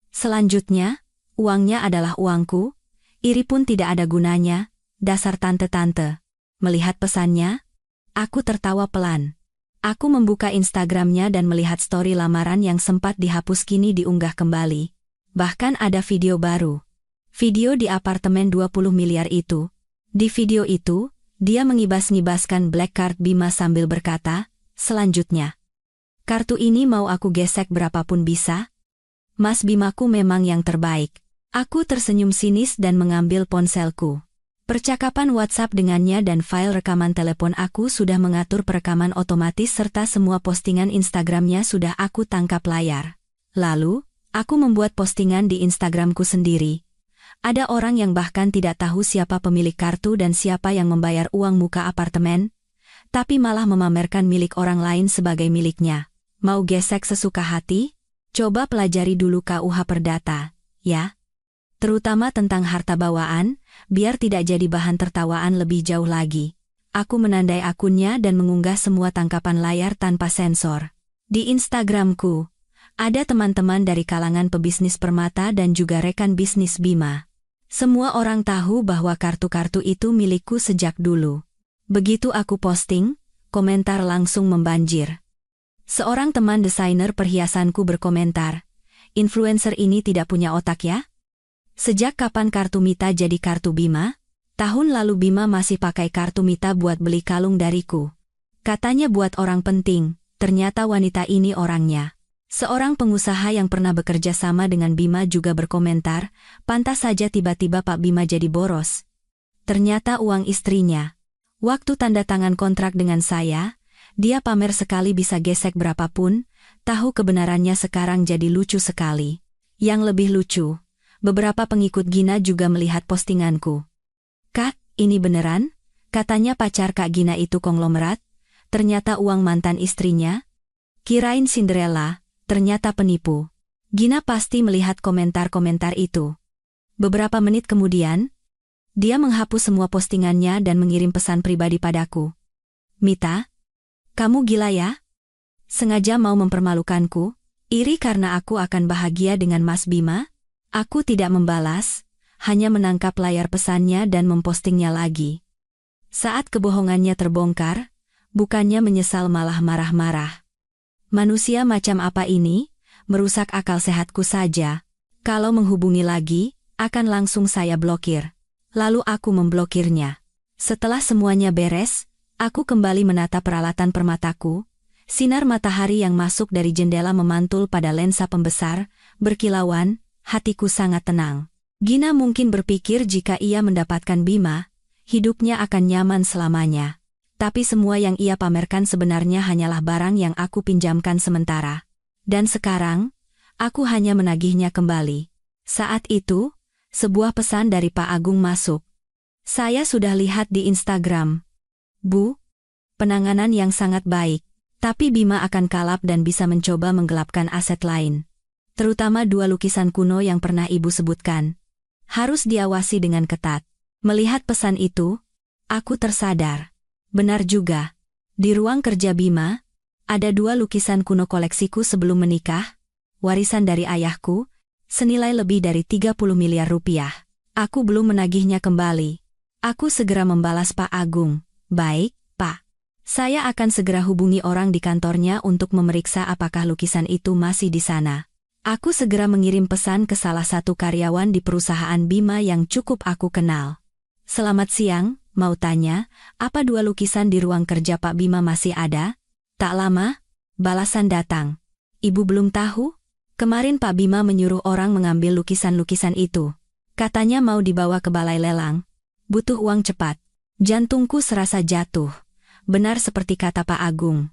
Selanjutnya, uangnya adalah uangku, iri pun tidak ada gunanya, dasar tante-tante. Melihat pesannya, aku tertawa pelan. Aku membuka Instagramnya dan melihat story lamaran yang sempat dihapus kini diunggah kembali. Bahkan ada video baru. Video di apartemen 20 miliar itu. Di video itu, dia mengibas-ngibaskan black card Bima sambil berkata, selanjutnya, kartu ini mau aku gesek berapapun bisa? Mas Bimaku memang yang terbaik. Aku tersenyum sinis dan mengambil ponselku. Percakapan WhatsApp dengannya dan file rekaman telepon aku sudah mengatur perekaman otomatis serta semua postingan Instagramnya sudah aku tangkap layar. Lalu, aku membuat postingan di Instagramku sendiri. Ada orang yang bahkan tidak tahu siapa pemilik kartu dan siapa yang membayar uang muka apartemen, tapi malah memamerkan milik orang lain sebagai miliknya. Mau gesek sesuka hati? Coba pelajari dulu KUH Perdata, ya. Terutama tentang harta bawaan, biar tidak jadi bahan tertawaan lebih jauh lagi. Aku menandai akunnya dan mengunggah semua tangkapan layar tanpa sensor. Di Instagramku, ada teman-teman dari kalangan pebisnis permata dan juga rekan bisnis Bima. Semua orang tahu bahwa kartu-kartu itu milikku sejak dulu. Begitu aku posting, komentar langsung membanjir. Seorang teman desainer perhiasanku berkomentar, influencer ini tidak punya otak ya? Sejak kapan kartu Mita jadi kartu Bima? Tahun lalu Bima masih pakai kartu Mita buat beli kalung dariku. Katanya buat orang penting, ternyata wanita ini orangnya. Seorang pengusaha yang pernah bekerja sama dengan Bima juga berkomentar, pantas saja tiba-tiba Pak Bima jadi boros. Ternyata uang istrinya. Waktu tanda tangan kontrak dengan saya, dia pamer sekali bisa gesek berapapun, tahu kebenarannya sekarang jadi lucu sekali. Yang lebih lucu, beberapa pengikut Gina juga melihat postinganku. Kak, ini beneran? Katanya pacar Kak Gina itu konglomerat, ternyata uang mantan istrinya. Kirain Cinderella, ternyata penipu. Gina pasti melihat komentar-komentar itu. Beberapa menit kemudian, dia menghapus semua postingannya dan mengirim pesan pribadi padaku. Mita, kamu gila ya? Sengaja mau mempermalukanku? Iri karena aku akan bahagia dengan Mas Bima? Aku tidak membalas, hanya menangkap layar pesannya dan mempostingnya lagi. Saat kebohongannya terbongkar, bukannya menyesal malah marah-marah. Manusia macam apa ini? Merusak akal sehatku saja. Kalau menghubungi lagi, akan langsung saya blokir. Lalu aku memblokirnya. Setelah semuanya beres, aku kembali menata peralatan permataku. Sinar matahari yang masuk dari jendela memantul pada lensa pembesar, berkilauan, hatiku sangat tenang. Gina mungkin berpikir jika ia mendapatkan Bima, hidupnya akan nyaman selamanya. Tapi semua yang ia pamerkan sebenarnya hanyalah barang yang aku pinjamkan sementara. Dan sekarang, aku hanya menagihnya kembali. Saat itu, sebuah pesan dari Pak Agung masuk. Saya sudah lihat di Instagram. Bu, penanganan yang sangat baik, tapi Bima akan kalap dan bisa mencoba menggelapkan aset lain. Terutama 2 lukisan kuno yang pernah Ibu sebutkan. Harus diawasi dengan ketat. Melihat pesan itu, aku tersadar. Benar juga, di ruang kerja Bima, ada 2 lukisan kuno koleksiku sebelum menikah, warisan dari ayahku, senilai lebih dari 30 miliar rupiah. Aku belum menagihnya kembali. Aku segera membalas Pak Agung. Baik, Pak. Saya akan segera hubungi orang di kantornya untuk memeriksa apakah lukisan itu masih di sana. Aku segera mengirim pesan ke salah satu karyawan di perusahaan Bima yang cukup aku kenal. Selamat siang, mau tanya, apa 2 lukisan di ruang kerja Pak Bima masih ada? Tak lama, balasan datang. Ibu belum tahu? Kemarin Pak Bima menyuruh orang mengambil lukisan-lukisan itu. Katanya mau dibawa ke balai lelang. Butuh uang cepat. Jantungku serasa jatuh. benar seperti kata Pak Agung.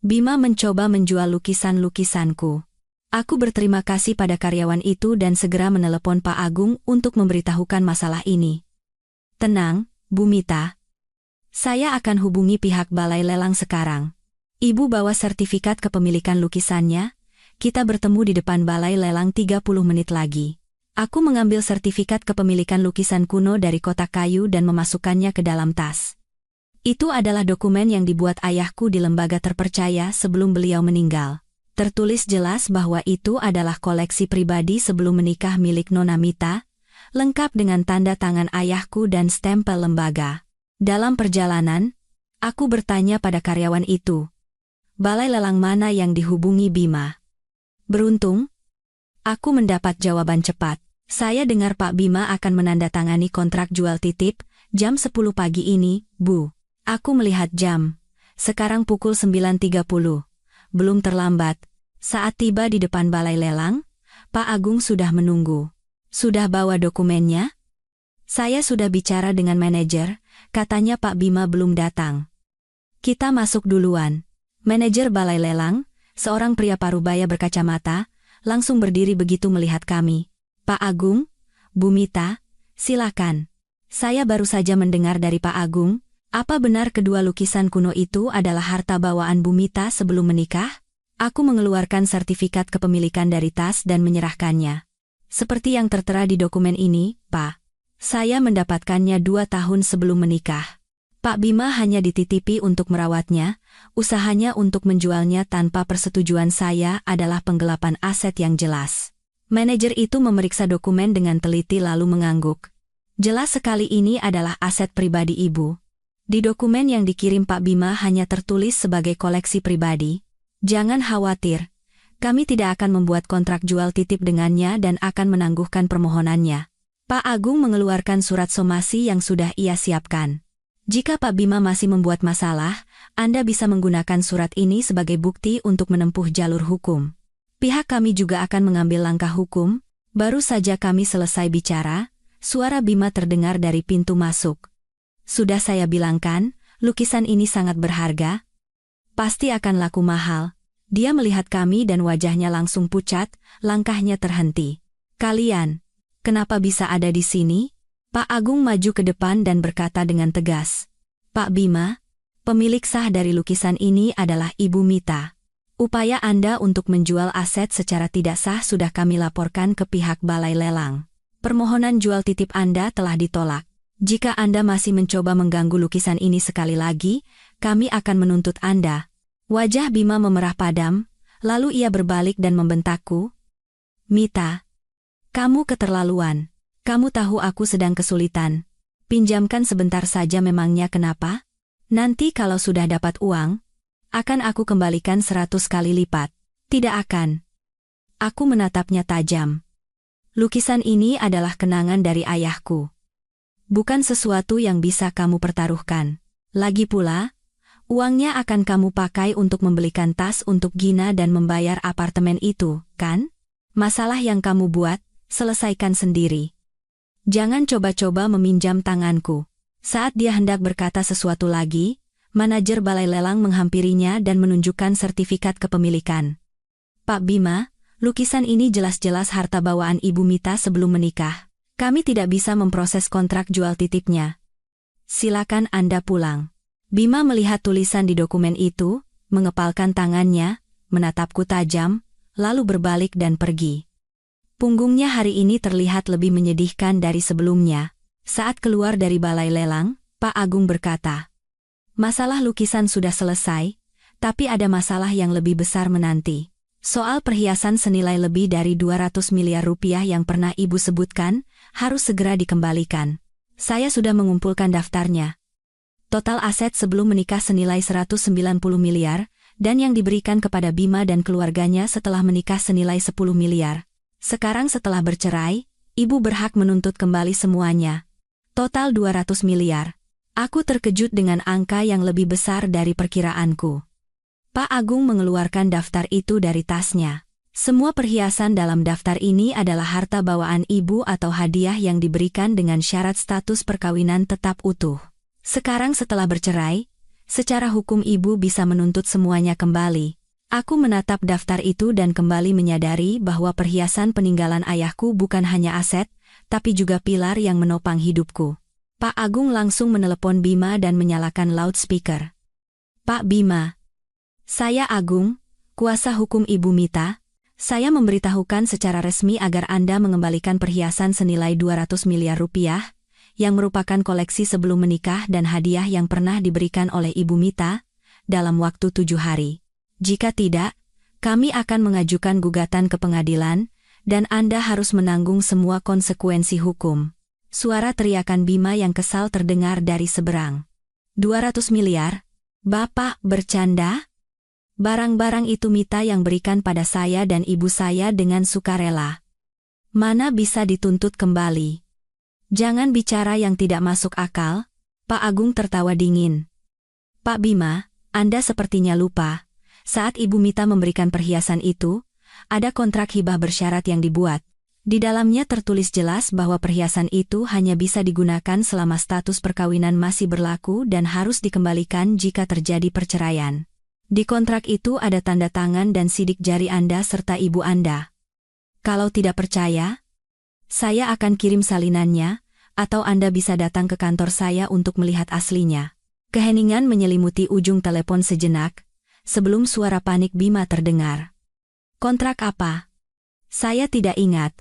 Bima mencoba menjual lukisan-lukisanku. Aku berterima kasih pada karyawan itu dan segera menelepon Pak Agung untuk memberitahukan masalah ini. Tenang, Bu Mita. Saya akan hubungi pihak balai lelang sekarang. Ibu bawa sertifikat kepemilikan lukisannya. Kita bertemu di depan balai lelang 30 menit lagi. Aku mengambil sertifikat kepemilikan lukisan kuno dari kotak kayu dan memasukkannya ke dalam tas. Itu adalah dokumen yang dibuat ayahku di lembaga terpercaya sebelum beliau meninggal. Tertulis jelas bahwa itu adalah koleksi pribadi sebelum menikah milik Nona Mita, lengkap dengan tanda tangan ayahku dan stempel lembaga. Dalam perjalanan, aku bertanya pada karyawan itu, balai lelang mana yang dihubungi Bima? Beruntung, aku mendapat jawaban cepat. Saya dengar Pak Bima akan menandatangani kontrak jual titip, jam 10 pagi ini, Bu. Aku melihat jam. Sekarang pukul 9.30. Belum terlambat. Saat tiba di depan balai lelang, Pak Agung sudah menunggu. Sudah bawa dokumennya? Saya sudah bicara dengan manajer, katanya Pak Bima belum datang. Kita masuk duluan. Manajer balai lelang, seorang pria parubaya berkacamata, langsung berdiri begitu melihat kami. Pak Agung, Bu Mita, silakan. Saya baru saja mendengar dari Pak Agung, apa benar kedua lukisan kuno itu adalah harta bawaan Bu Mita sebelum menikah? Aku mengeluarkan sertifikat kepemilikan dari tas dan menyerahkannya. Seperti yang tertera di dokumen ini, Pak. Saya mendapatkannya 2 tahun sebelum menikah. Pak Bima hanya dititipi untuk merawatnya, usahanya untuk menjualnya tanpa persetujuan saya adalah penggelapan aset yang jelas. Manajer itu memeriksa dokumen dengan teliti lalu mengangguk. Jelas sekali ini adalah aset pribadi Ibu. Di dokumen yang dikirim Pak Bima hanya tertulis sebagai koleksi pribadi. Jangan khawatir, kami tidak akan membuat kontrak jual titip dengannya dan akan menangguhkan permohonannya. Pak Agung mengeluarkan surat somasi yang sudah ia siapkan. Jika Pak Bima masih membuat masalah, Anda bisa menggunakan surat ini sebagai bukti untuk menempuh jalur hukum. Pihak kami juga akan mengambil langkah hukum. Baru saja kami selesai bicara, suara Bima terdengar dari pintu masuk. Sudah saya bilangkan, lukisan ini sangat berharga. Pasti akan laku mahal. Dia melihat kami dan wajahnya langsung pucat, langkahnya terhenti. Kalian, kenapa bisa ada di sini? Pak Agung maju ke depan dan berkata dengan tegas. Pak Bima, pemilik sah dari lukisan ini adalah Ibu Mita. Upaya Anda untuk menjual aset secara tidak sah sudah kami laporkan ke pihak balai lelang. Permohonan jual titip Anda telah ditolak. Jika Anda masih mencoba mengganggu lukisan ini sekali lagi, kami akan menuntut Anda. Wajah Bima memerah padam, lalu ia berbalik dan membentakku. Mita, kamu keterlaluan. Kamu tahu aku sedang kesulitan. Pinjamkan sebentar saja memangnya kenapa? Nanti kalau sudah dapat uang, akan aku kembalikan 100 kali lipat. Tidak akan. Aku menatapnya tajam. Lukisan ini adalah kenangan dari ayahku. Bukan sesuatu yang bisa kamu pertaruhkan. Lagi pula, uangnya akan kamu pakai untuk membelikan tas untuk Gina dan membayar apartemen itu, kan? Masalah yang kamu buat, selesaikan sendiri. Jangan coba-coba meminjam tanganku. Saat dia hendak berkata sesuatu lagi, manajer balai lelang menghampirinya dan menunjukkan sertifikat kepemilikan. Pak Bima, lukisan ini jelas-jelas harta bawaan Ibu Mita sebelum menikah. Kami tidak bisa memproses kontrak jual titipnya. Silakan Anda pulang. Bima melihat tulisan di dokumen itu, mengepalkan tangannya, menatapku tajam, lalu berbalik dan pergi. Punggungnya hari ini terlihat lebih menyedihkan dari sebelumnya. Saat keluar dari balai lelang, Pak Agung berkata, masalah lukisan sudah selesai, tapi ada masalah yang lebih besar menanti. Soal perhiasan senilai lebih dari 200 miliar rupiah yang pernah Ibu sebutkan, harus segera dikembalikan. Saya sudah mengumpulkan daftarnya. Total aset sebelum menikah senilai 190 miliar, dan yang diberikan kepada Bima dan keluarganya setelah menikah senilai 10 miliar. Sekarang setelah bercerai, Ibu berhak menuntut kembali semuanya. Total 200 miliar. Aku terkejut dengan angka yang lebih besar dari perkiraanku. Pak Agung mengeluarkan daftar itu dari tasnya. Semua perhiasan dalam daftar ini adalah harta bawaan Ibu atau hadiah yang diberikan dengan syarat status perkawinan tetap utuh. Sekarang setelah bercerai, Secara hukum ibu bisa menuntut semuanya kembali. Aku menatap daftar itu dan kembali menyadari bahwa perhiasan peninggalan ayahku bukan hanya aset, tapi juga pilar yang menopang hidupku. Pak Agung langsung menelepon Bima dan menyalakan loudspeaker. Pak Bima. Saya Agung, kuasa hukum Ibu Mita. Saya memberitahukan secara resmi agar Anda mengembalikan perhiasan senilai 200 miliar rupiah, yang merupakan koleksi sebelum menikah dan hadiah yang pernah diberikan oleh Ibu Mita, dalam waktu 7 hari. Jika tidak, kami akan mengajukan gugatan ke pengadilan, dan Anda harus menanggung semua konsekuensi hukum. Suara teriakan Bima yang kesal terdengar dari seberang. 200 miliar? Bapak bercanda? Barang-barang itu Mita yang berikan pada saya dan ibu saya dengan sukarela. Mana bisa dituntut kembali? Jangan bicara yang tidak masuk akal, Pak Agung tertawa dingin. Pak Bima, Anda sepertinya lupa. Saat Ibu Mita memberikan perhiasan itu, ada kontrak hibah bersyarat yang dibuat. Di dalamnya tertulis jelas bahwa perhiasan itu hanya bisa digunakan selama status perkawinan masih berlaku dan harus dikembalikan jika terjadi perceraian. Di kontrak itu ada tanda tangan dan sidik jari Anda serta ibu Anda. Kalau tidak percaya, saya akan kirim salinannya, atau Anda bisa datang ke kantor saya untuk melihat aslinya. Keheningan menyelimuti ujung telepon sejenak, sebelum suara panik Bima terdengar. Kontrak apa? Saya tidak ingat.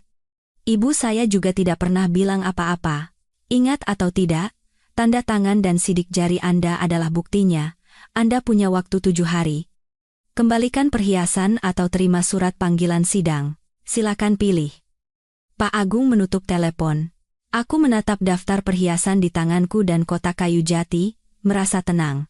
Ibu saya juga tidak pernah bilang apa-apa. Ingat atau tidak, tanda tangan dan sidik jari Anda adalah buktinya. Anda punya waktu 7 hari. Kembalikan perhiasan atau terima surat panggilan sidang. Silakan pilih. Pak Agung menutup telepon. Aku menatap daftar perhiasan di tanganku dan kotak kayu jati, merasa tenang.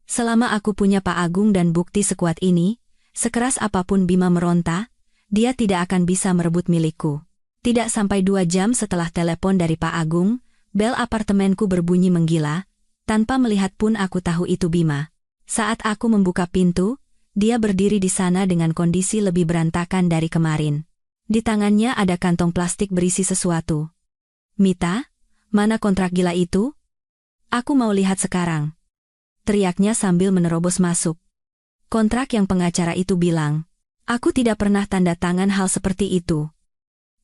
Selama aku punya Pak Agung dan bukti sekuat ini, sekeras apapun Bima meronta, dia tidak akan bisa merebut milikku. Tidak sampai 2 jam setelah telepon dari Pak Agung, bel apartemenku berbunyi menggila. Tanpa melihat pun aku tahu itu Bima. Saat aku membuka pintu, dia berdiri di sana dengan kondisi lebih berantakan dari kemarin. Di tangannya ada kantong plastik berisi sesuatu. Mita, mana kontrak gila itu? Aku mau lihat sekarang. Teriaknya sambil menerobos masuk. Kontrak yang pengacara itu bilang, aku tidak pernah tanda tangan hal seperti itu.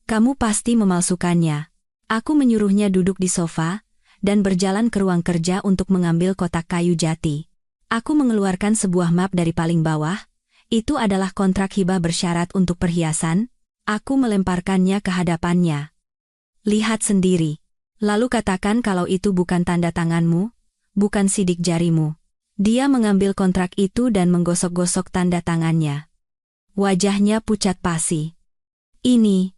Kamu pasti memalsukannya. Aku menyuruhnya duduk di sofa, dan berjalan ke ruang kerja untuk mengambil kotak kayu jati. Aku mengeluarkan sebuah map dari paling bawah. Itu adalah kontrak hibah bersyarat untuk perhiasan. Aku melemparkannya ke hadapannya. Lihat sendiri. Lalu katakan kalau itu bukan tanda tanganmu, bukan sidik jarimu. Dia mengambil kontrak itu dan menggosok-gosok tanda tangannya. Wajahnya pucat pasi. Ini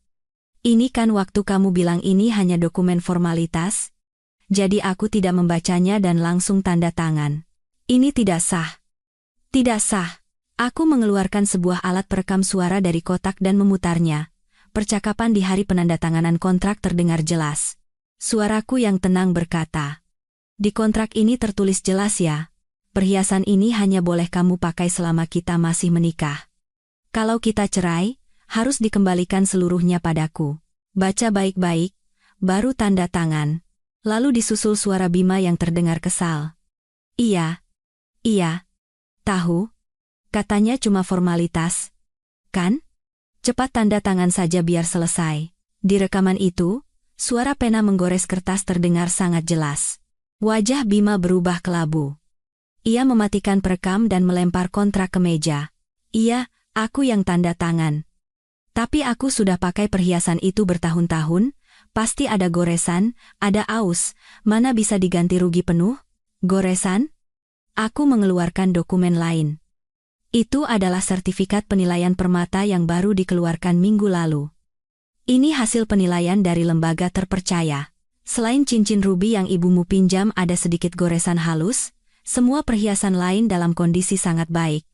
kan waktu kamu bilang ini hanya dokumen formalitas. Jadi aku tidak membacanya dan langsung tanda tangan. Ini tidak sah. Tidak sah. Aku mengeluarkan sebuah alat perekam suara dari kotak dan memutarnya. Percakapan di hari penandatanganan kontrak terdengar jelas. Suaraku yang tenang berkata, di kontrak ini tertulis jelas ya, perhiasan ini hanya boleh kamu pakai selama kita masih menikah. Kalau kita cerai, harus dikembalikan seluruhnya padaku. Baca baik-baik, baru tanda tangan. Lalu disusul suara Bima yang terdengar kesal. Iya, tahu. Katanya cuma formalitas. Kan? Cepat tanda tangan saja biar selesai. Di rekaman itu, suara pena menggores kertas terdengar sangat jelas. Wajah Bima berubah kelabu. Ia mematikan perekam dan melempar kontrak ke meja. Iya, aku yang tanda tangan. Tapi aku sudah pakai perhiasan itu bertahun-tahun. Pasti ada goresan, ada aus, mana bisa diganti rugi penuh? Goresan? Aku mengeluarkan dokumen lain. Itu adalah sertifikat penilaian permata yang baru dikeluarkan minggu lalu. Ini hasil penilaian dari lembaga terpercaya. Selain cincin rubi yang ibumu pinjam ada sedikit goresan halus, semua perhiasan lain dalam kondisi sangat baik.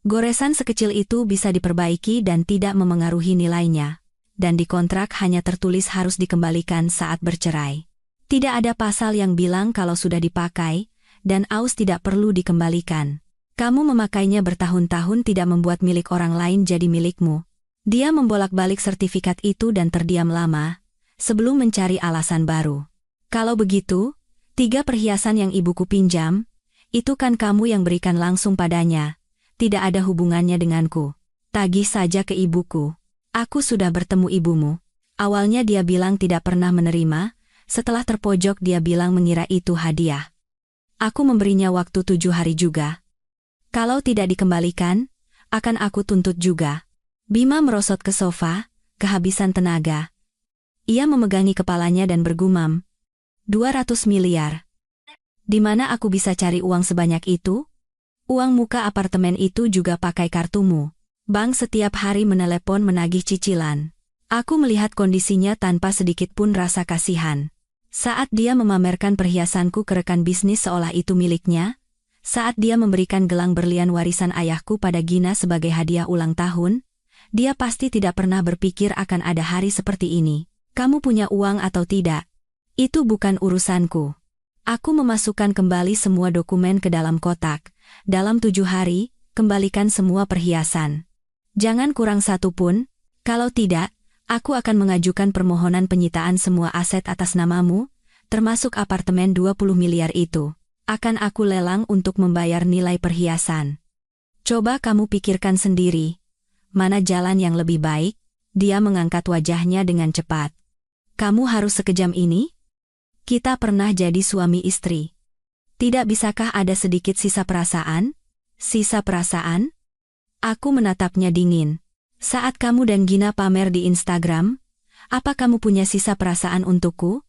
Goresan sekecil itu bisa diperbaiki dan tidak memengaruhi nilainya. Dan di kontrak hanya tertulis harus dikembalikan saat bercerai. Tidak ada pasal yang bilang kalau sudah dipakai, dan aus tidak perlu dikembalikan. Kamu memakainya bertahun-tahun tidak membuat milik orang lain jadi milikmu. Dia membolak-balik sertifikat itu dan terdiam lama, sebelum mencari alasan baru. Kalau begitu, 3 perhiasan yang ibuku pinjam, Itu kan kamu yang berikan langsung padanya. Tidak ada hubungannya denganku. Tagih saja ke ibuku. Aku sudah bertemu ibumu. Awalnya dia bilang tidak pernah menerima, setelah terpojok dia bilang mengira itu hadiah. Aku memberinya waktu 7 hari juga. Kalau tidak dikembalikan, akan aku tuntut juga. Bima merosot ke sofa, kehabisan tenaga. Ia memegangi kepalanya dan bergumam. 200 miliar. Di mana aku bisa cari uang sebanyak itu? Uang muka apartemen itu juga pakai kartumu. Bank setiap hari menelepon menagih cicilan. Aku melihat kondisinya tanpa sedikit pun rasa kasihan. Saat dia memamerkan perhiasanku ke rekan bisnis seolah itu miliknya, saat dia memberikan gelang berlian warisan ayahku pada Gina sebagai hadiah ulang tahun, dia pasti tidak pernah berpikir akan ada hari seperti ini. Kamu punya uang atau tidak? Itu bukan urusanku. Aku memasukkan kembali semua dokumen ke dalam kotak. Dalam 7 hari, kembalikan semua perhiasan. Jangan kurang satu pun. Kalau tidak, aku akan mengajukan permohonan penyitaan semua aset atas namamu, termasuk apartemen 20 miliar itu. Akan aku lelang untuk membayar nilai perhiasan. Coba kamu pikirkan sendiri. Mana jalan yang lebih baik? Dia mengangkat wajahnya dengan cepat. Kamu harus sekejam ini? Kita pernah jadi suami istri. Tidak bisakah ada sedikit sisa perasaan? Sisa perasaan? Aku menatapnya dingin. Saat kamu dan Gina pamer di Instagram, apa kamu punya sisa perasaan untukku?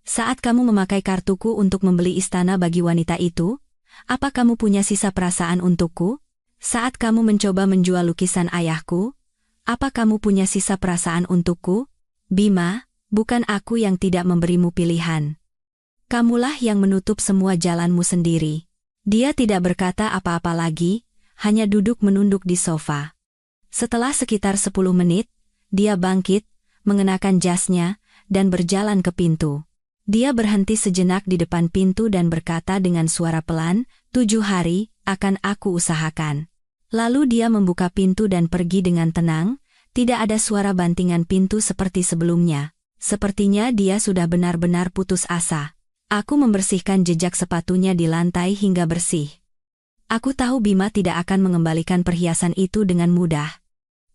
Saat kamu memakai kartuku untuk membeli istana bagi wanita itu, apa kamu punya sisa perasaan untukku? Saat kamu mencoba menjual lukisan ayahku, apa kamu punya sisa perasaan untukku? Bima, bukan aku yang tidak memberimu pilihan. Kamulah yang menutup semua jalanmu sendiri. Dia tidak berkata apa-apa lagi, hanya duduk menunduk di sofa. Setelah sekitar 10 menit, dia bangkit, mengenakan jasnya, dan berjalan ke pintu. Dia berhenti sejenak di depan pintu dan berkata dengan suara pelan, 7 hari, akan aku usahakan. Lalu dia membuka pintu dan pergi dengan tenang, tidak ada suara bantingan pintu seperti sebelumnya. Sepertinya dia sudah benar-benar putus asa. Aku membersihkan jejak sepatunya di lantai hingga bersih. Aku tahu Bima tidak akan mengembalikan perhiasan itu dengan mudah.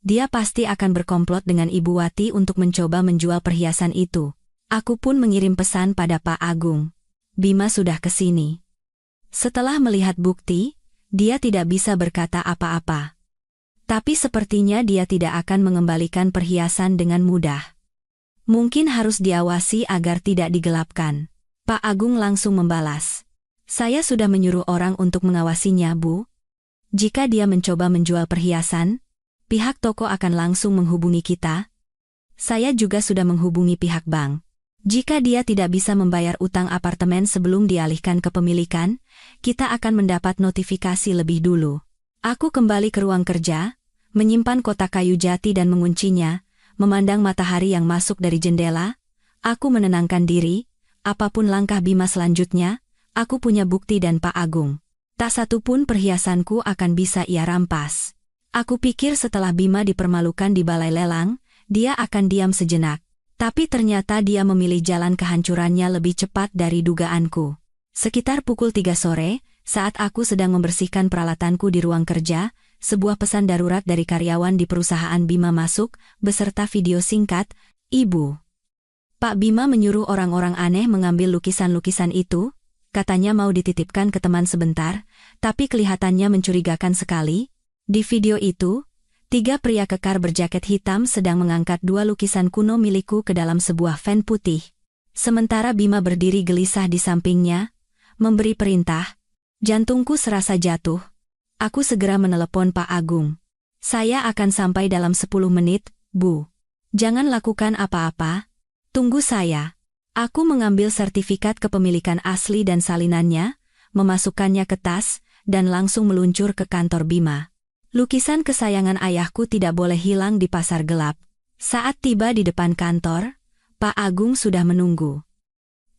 Dia pasti akan berkomplot dengan Ibu Wati untuk mencoba menjual perhiasan itu. Aku pun mengirim pesan pada Pak Agung. Bima sudah ke sini. Setelah melihat bukti, dia tidak bisa berkata apa-apa. Tapi sepertinya dia tidak akan mengembalikan perhiasan dengan mudah. Mungkin harus diawasi agar tidak digelapkan. Pak Agung langsung membalas. Saya sudah menyuruh orang untuk mengawasinya, Bu. Jika dia mencoba menjual perhiasan, pihak toko akan langsung menghubungi kita. Saya juga sudah menghubungi pihak bank. Jika dia tidak bisa membayar utang apartemen sebelum dialihkan ke pemilikan, kita akan mendapat notifikasi lebih dulu. Aku kembali ke ruang kerja, menyimpan kotak kayu jati dan menguncinya, memandang matahari yang masuk dari jendela. Aku menenangkan diri. Apapun langkah Bima selanjutnya, aku punya bukti dan Pak Agung. Tak satu pun perhiasanku akan bisa ia rampas. Aku pikir setelah Bima dipermalukan di balai lelang, dia akan diam sejenak. Tapi ternyata dia memilih jalan kehancurannya lebih cepat dari dugaanku. Sekitar pukul 3 sore, saat aku sedang membersihkan peralatanku di ruang kerja, sebuah pesan darurat dari karyawan di perusahaan Bima masuk, beserta video singkat, Ibu. Pak Bima menyuruh orang-orang aneh mengambil lukisan-lukisan itu, katanya mau dititipkan ke teman sebentar, tapi kelihatannya mencurigakan sekali. Di video itu, 3 pria kekar berjaket hitam sedang mengangkat 2 lukisan kuno milikku ke dalam sebuah van putih. Sementara Bima berdiri gelisah di sampingnya, memberi perintah. Jantungku serasa jatuh. Aku segera menelepon Pak Agung. Saya akan sampai dalam 10 menit, Bu. Jangan lakukan apa-apa. Tunggu saya. Aku mengambil sertifikat kepemilikan asli dan salinannya, memasukkannya ke tas, dan langsung meluncur ke kantor Bima. Lukisan kesayangan ayahku tidak boleh hilang di pasar gelap. Saat tiba di depan kantor, Pak Agung sudah menunggu.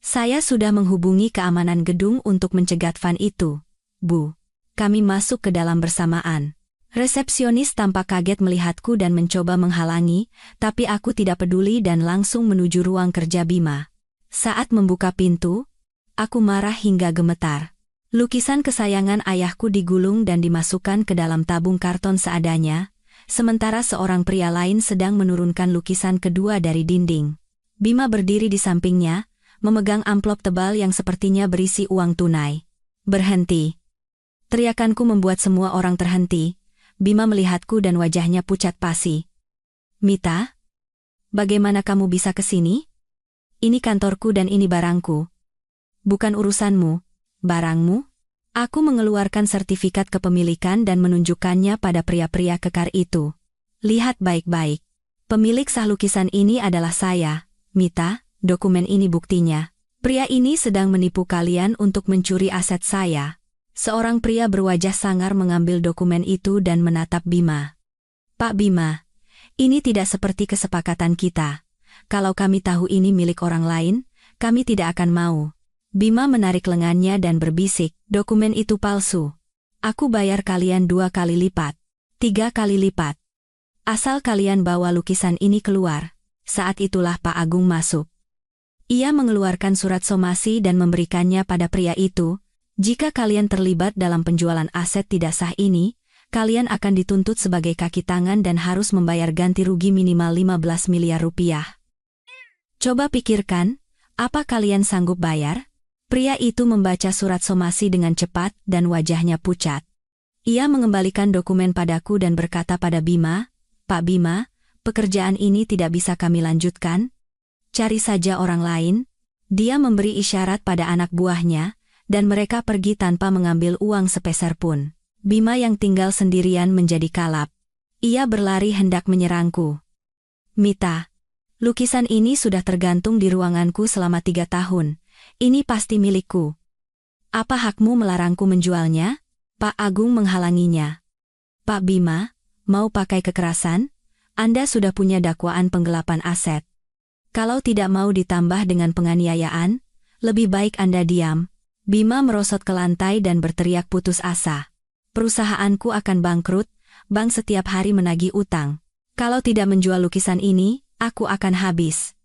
Saya sudah menghubungi keamanan gedung untuk mencegat van itu, Bu. Kami masuk ke dalam bersamaan. Resepsionis tampak kaget melihatku dan mencoba menghalangi, tapi aku tidak peduli dan langsung menuju ruang kerja Bima. Saat membuka pintu, aku marah hingga gemetar. Lukisan kesayangan ayahku digulung dan dimasukkan ke dalam tabung karton seadanya, sementara seorang pria lain sedang menurunkan lukisan kedua dari dinding. Bima berdiri di sampingnya, memegang amplop tebal yang sepertinya berisi uang tunai. "Berhenti!" Teriakanku membuat semua orang terhenti. Bima melihatku dan wajahnya pucat pasi. "Mita? Bagaimana kamu bisa ke sini? Ini kantorku dan ini barangku." "Bukan urusanmu, barangmu?" Aku mengeluarkan sertifikat kepemilikan dan menunjukkannya pada pria-pria kekar itu. "Lihat baik-baik. Pemilik sah lukisan ini adalah saya, Mita, dokumen ini buktinya. Pria ini sedang menipu kalian untuk mencuri aset saya." Seorang pria berwajah sangar mengambil dokumen itu dan menatap Bima. "Pak Bima, ini tidak seperti kesepakatan kita. Kalau kami tahu ini milik orang lain, kami tidak akan mau." Bima menarik lengannya dan berbisik, "Dokumen itu palsu. Aku bayar kalian 2 kali lipat, 3 kali lipat. Asal kalian bawa lukisan ini keluar." Saat itulah Pak Agung masuk. Ia mengeluarkan surat somasi dan memberikannya pada pria itu. "Jika kalian terlibat dalam penjualan aset tidak sah ini, kalian akan dituntut sebagai kaki tangan dan harus membayar ganti rugi minimal 15 miliar rupiah. Coba pikirkan, apa kalian sanggup bayar?" Pria itu membaca surat somasi dengan cepat dan wajahnya pucat. Ia mengembalikan dokumen padaku dan berkata pada Bima, "Pak Bima, pekerjaan ini tidak bisa kami lanjutkan. Cari saja orang lain." Dia memberi isyarat pada anak buahnya, dan mereka pergi tanpa mengambil uang sepeser pun. Bima yang tinggal sendirian menjadi kalap. Ia berlari hendak menyerangku. "Mita, lukisan ini sudah tergantung di ruanganku selama 3 tahun. Ini pasti milikku. Apa hakmu melarangku menjualnya?" Pak Agung menghalanginya. "Pak Bima, mau pakai kekerasan? Anda sudah punya dakwaan penggelapan aset. Kalau tidak mau ditambah dengan penganiayaan, lebih baik Anda diam." Bima merosot ke lantai dan berteriak putus asa. "Perusahaanku akan bangkrut, bank setiap hari menagih utang. Kalau tidak menjual lukisan ini, aku akan habis.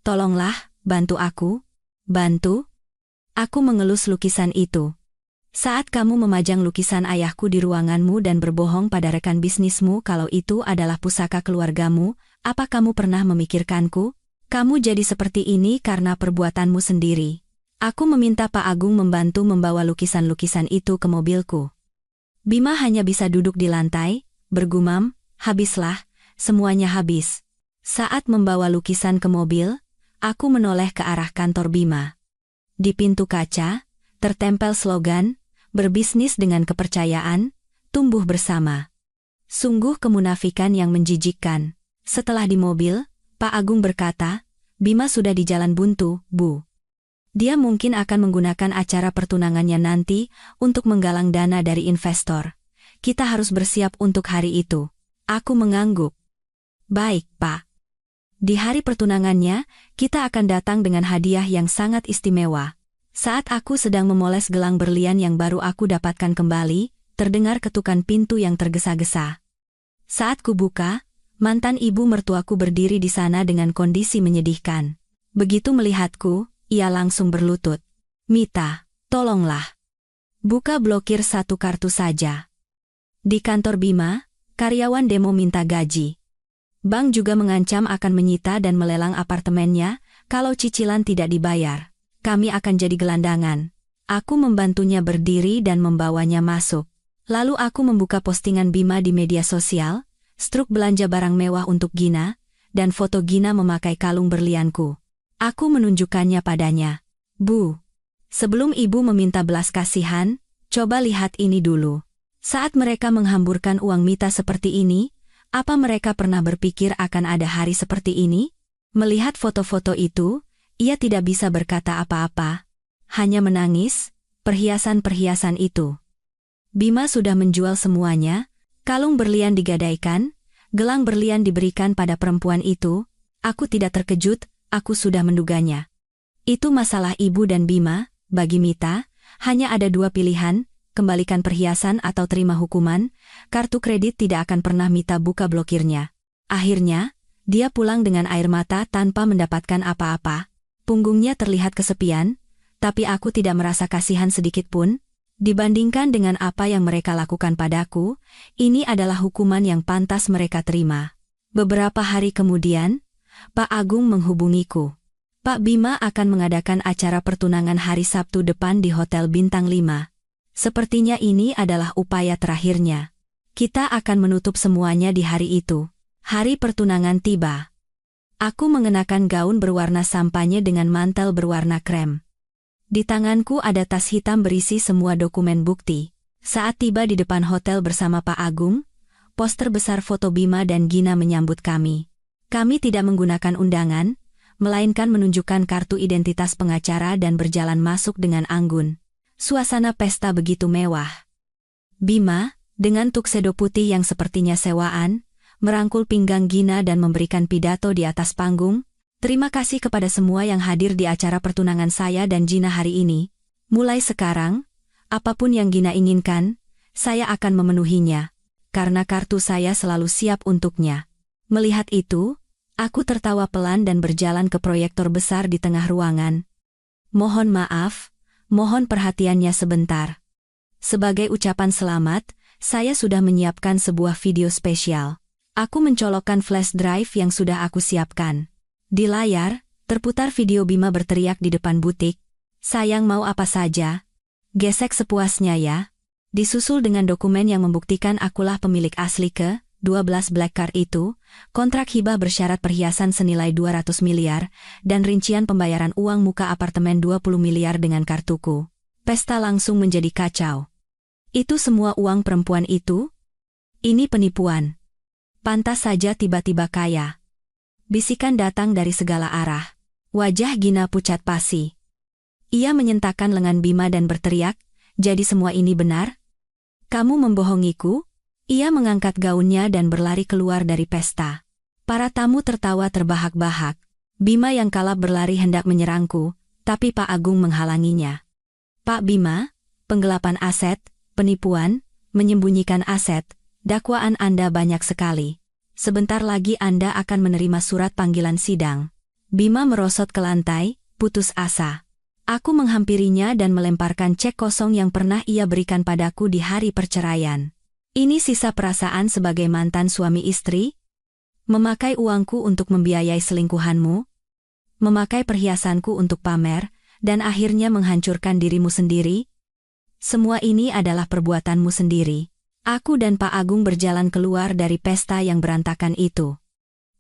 Tolonglah, bantu aku. Bantu?" Aku mengelus lukisan itu. "Saat kamu memajang lukisan ayahku di ruanganmu dan berbohong pada rekan bisnismu kalau itu adalah pusaka keluargamu, apa kamu pernah memikirkanku? Kamu jadi seperti ini karena perbuatanmu sendiri." Aku meminta Pak Agung membantu membawa lukisan-lukisan itu ke mobilku. Bima hanya bisa duduk di lantai, bergumam, "Habislah, semuanya habis." Saat membawa lukisan ke mobil, aku menoleh ke arah kantor Bima. Di pintu kaca, tertempel slogan, "Berbisnis dengan kepercayaan, tumbuh bersama." Sungguh kemunafikan yang menjijikkan. Setelah di mobil, Pak Agung berkata, "Bima sudah di jalan buntu, Bu. Dia mungkin akan menggunakan acara pertunangannya nanti untuk menggalang dana dari investor. Kita harus bersiap untuk hari itu." Aku mengangguk. "Baik, Pak. Di hari pertunangannya, kita akan datang dengan hadiah yang sangat istimewa." Saat aku sedang memoles gelang berlian yang baru aku dapatkan kembali, terdengar ketukan pintu yang tergesa-gesa. Saat kubuka, mantan ibu mertuaku berdiri di sana dengan kondisi menyedihkan. Begitu melihatku, ia langsung berlutut. "Mita, tolonglah. Buka blokir 1 kartu saja." Di kantor Bima, karyawan demo minta gaji. Bank juga mengancam akan menyita dan melelang apartemennya kalau cicilan tidak dibayar. Kami akan jadi gelandangan. Aku membantunya berdiri dan membawanya masuk. Lalu aku membuka postingan Bima di media sosial, struk belanja barang mewah untuk Gina, dan foto Gina memakai kalung berlianku. Aku menunjukkannya padanya. "Bu, sebelum ibu meminta belas kasihan, coba lihat ini dulu." Saat mereka menghamburkan uang Mita seperti ini, apa mereka pernah berpikir akan ada hari seperti ini? Melihat foto-foto itu, ia tidak bisa berkata apa-apa. Hanya menangis, perhiasan-perhiasan itu. Bima sudah menjual semuanya, kalung berlian digadaikan, gelang berlian diberikan pada perempuan itu. Aku tidak terkejut. Aku sudah menduganya. Itu masalah ibu dan Bima. Bagi Mita, hanya ada 2 pilihan, kembalikan perhiasan atau terima hukuman. Kartu kredit tidak akan pernah Mita buka blokirnya. Akhirnya, dia pulang dengan air mata tanpa mendapatkan apa-apa. Punggungnya terlihat kesepian, tapi aku tidak merasa kasihan sedikit pun. Dibandingkan dengan apa yang mereka lakukan padaku, ini adalah hukuman yang pantas mereka terima. Beberapa hari kemudian, Pak Agung menghubungiku. Pak Bima akan mengadakan acara pertunangan hari Sabtu depan di Hotel Bintang 5. Sepertinya ini adalah upaya terakhirnya. Kita akan menutup semuanya di hari itu. Hari pertunangan tiba. Aku mengenakan gaun berwarna sampanye dengan mantel berwarna krem. Di tanganku ada tas hitam berisi semua dokumen bukti. Saat tiba di depan hotel bersama Pak Agung, poster besar foto Bima dan Gina menyambut kami. Kami tidak menggunakan undangan, melainkan menunjukkan kartu identitas pengacara dan berjalan masuk dengan anggun. Suasana pesta begitu mewah. Bima, dengan tuxedo putih yang sepertinya sewaan, merangkul pinggang Gina dan memberikan pidato di atas panggung. Terima kasih kepada semua yang hadir di acara pertunangan saya dan Gina hari ini. Mulai sekarang, apapun yang Gina inginkan, saya akan memenuhinya, karena kartu saya selalu siap untuknya. Melihat itu, aku tertawa pelan dan berjalan ke proyektor besar di tengah ruangan. Mohon maaf, mohon perhatiannya sebentar. Sebagai ucapan selamat, saya sudah menyiapkan sebuah video spesial. Aku mencolokkan flash drive yang sudah aku siapkan. Di layar, terputar video Bima berteriak di depan butik, "Sayang mau apa saja? Gesek sepuasnya ya." Disusul dengan dokumen yang membuktikan akulah pemilik asli ke-12 Black Card itu, kontrak hibah bersyarat perhiasan senilai 200 miliar, dan rincian pembayaran uang muka apartemen 20 miliar dengan kartuku. Pesta langsung menjadi kacau. Itu semua uang perempuan itu? Ini penipuan. Pantas saja tiba-tiba kaya. Bisikan datang dari segala arah. Wajah Gina pucat pasi. Ia menyentakkan lengan Bima dan berteriak, "Jadi semua ini benar? Kamu membohongiku?" Ia mengangkat gaunnya dan berlari keluar dari pesta. Para tamu tertawa terbahak-bahak. Bima yang kalap berlari hendak menyerangku, tapi Pak Agung menghalanginya. "Pak Bima, penggelapan aset, penipuan, menyembunyikan aset, dakwaan Anda banyak sekali. Sebentar lagi Anda akan menerima surat panggilan sidang." Bima merosot ke lantai, putus asa. Aku menghampirinya dan melemparkan cek kosong yang pernah ia berikan padaku di hari perceraian. "Ini sisa perasaan sebagai mantan suami istri? Memakai uangku untuk membiayai selingkuhanmu? Memakai perhiasanku untuk pamer, dan akhirnya menghancurkan dirimu sendiri? Semua ini adalah perbuatanmu sendiri." Aku dan Pak Agung berjalan keluar dari pesta yang berantakan itu.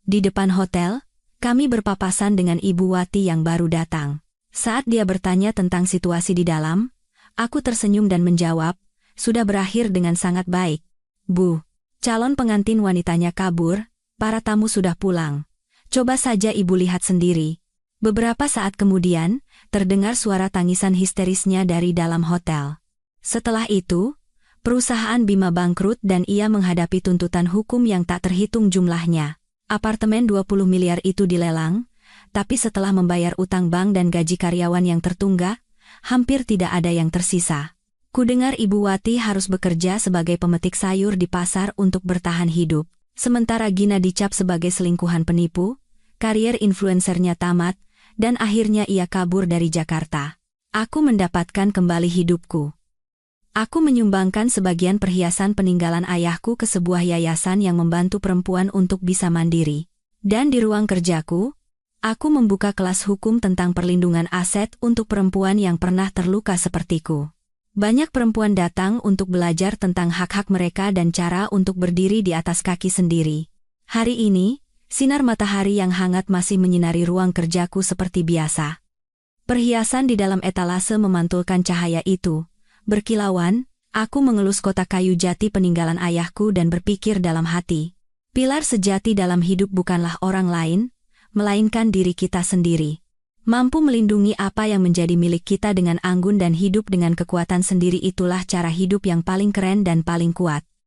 Di depan hotel, kami berpapasan dengan Ibu Wati yang baru datang. Saat dia bertanya tentang situasi di dalam, aku tersenyum dan menjawab, "Sudah berakhir dengan sangat baik, Bu. Calon pengantin wanitanya kabur, para tamu sudah pulang. Coba saja Ibu lihat sendiri." Beberapa saat kemudian, terdengar suara tangisan histerisnya dari dalam hotel. Setelah itu, perusahaan Bima bangkrut dan ia menghadapi tuntutan hukum yang tak terhitung jumlahnya. Apartemen 20 miliar itu dilelang, tapi setelah membayar utang bank dan gaji karyawan yang tertunggak, hampir tidak ada yang tersisa. Kudengar Ibu Wati harus bekerja sebagai pemetik sayur di pasar untuk bertahan hidup. Sementara Gina dicap sebagai selingkuhan penipu, karier influencernya tamat, dan akhirnya ia kabur dari Jakarta. Aku mendapatkan kembali hidupku. Aku menyumbangkan sebagian perhiasan peninggalan ayahku ke sebuah yayasan yang membantu perempuan untuk bisa mandiri. Dan di ruang kerjaku, aku membuka kelas hukum tentang perlindungan aset untuk perempuan yang pernah terluka sepertiku. Banyak perempuan datang untuk belajar tentang hak-hak mereka dan cara untuk berdiri di atas kaki sendiri. Hari ini, sinar matahari yang hangat masih menyinari ruang kerjaku seperti biasa. Perhiasan di dalam etalase memantulkan cahaya itu. Berkilauan, aku mengelus kotak kayu jati peninggalan ayahku dan berpikir dalam hati. Pilar sejati dalam hidup bukanlah orang lain, melainkan diri kita sendiri. Mampu melindungi apa yang menjadi milik kita dengan anggun dan hidup dengan kekuatan sendiri itulah cara hidup yang paling keren dan paling kuat.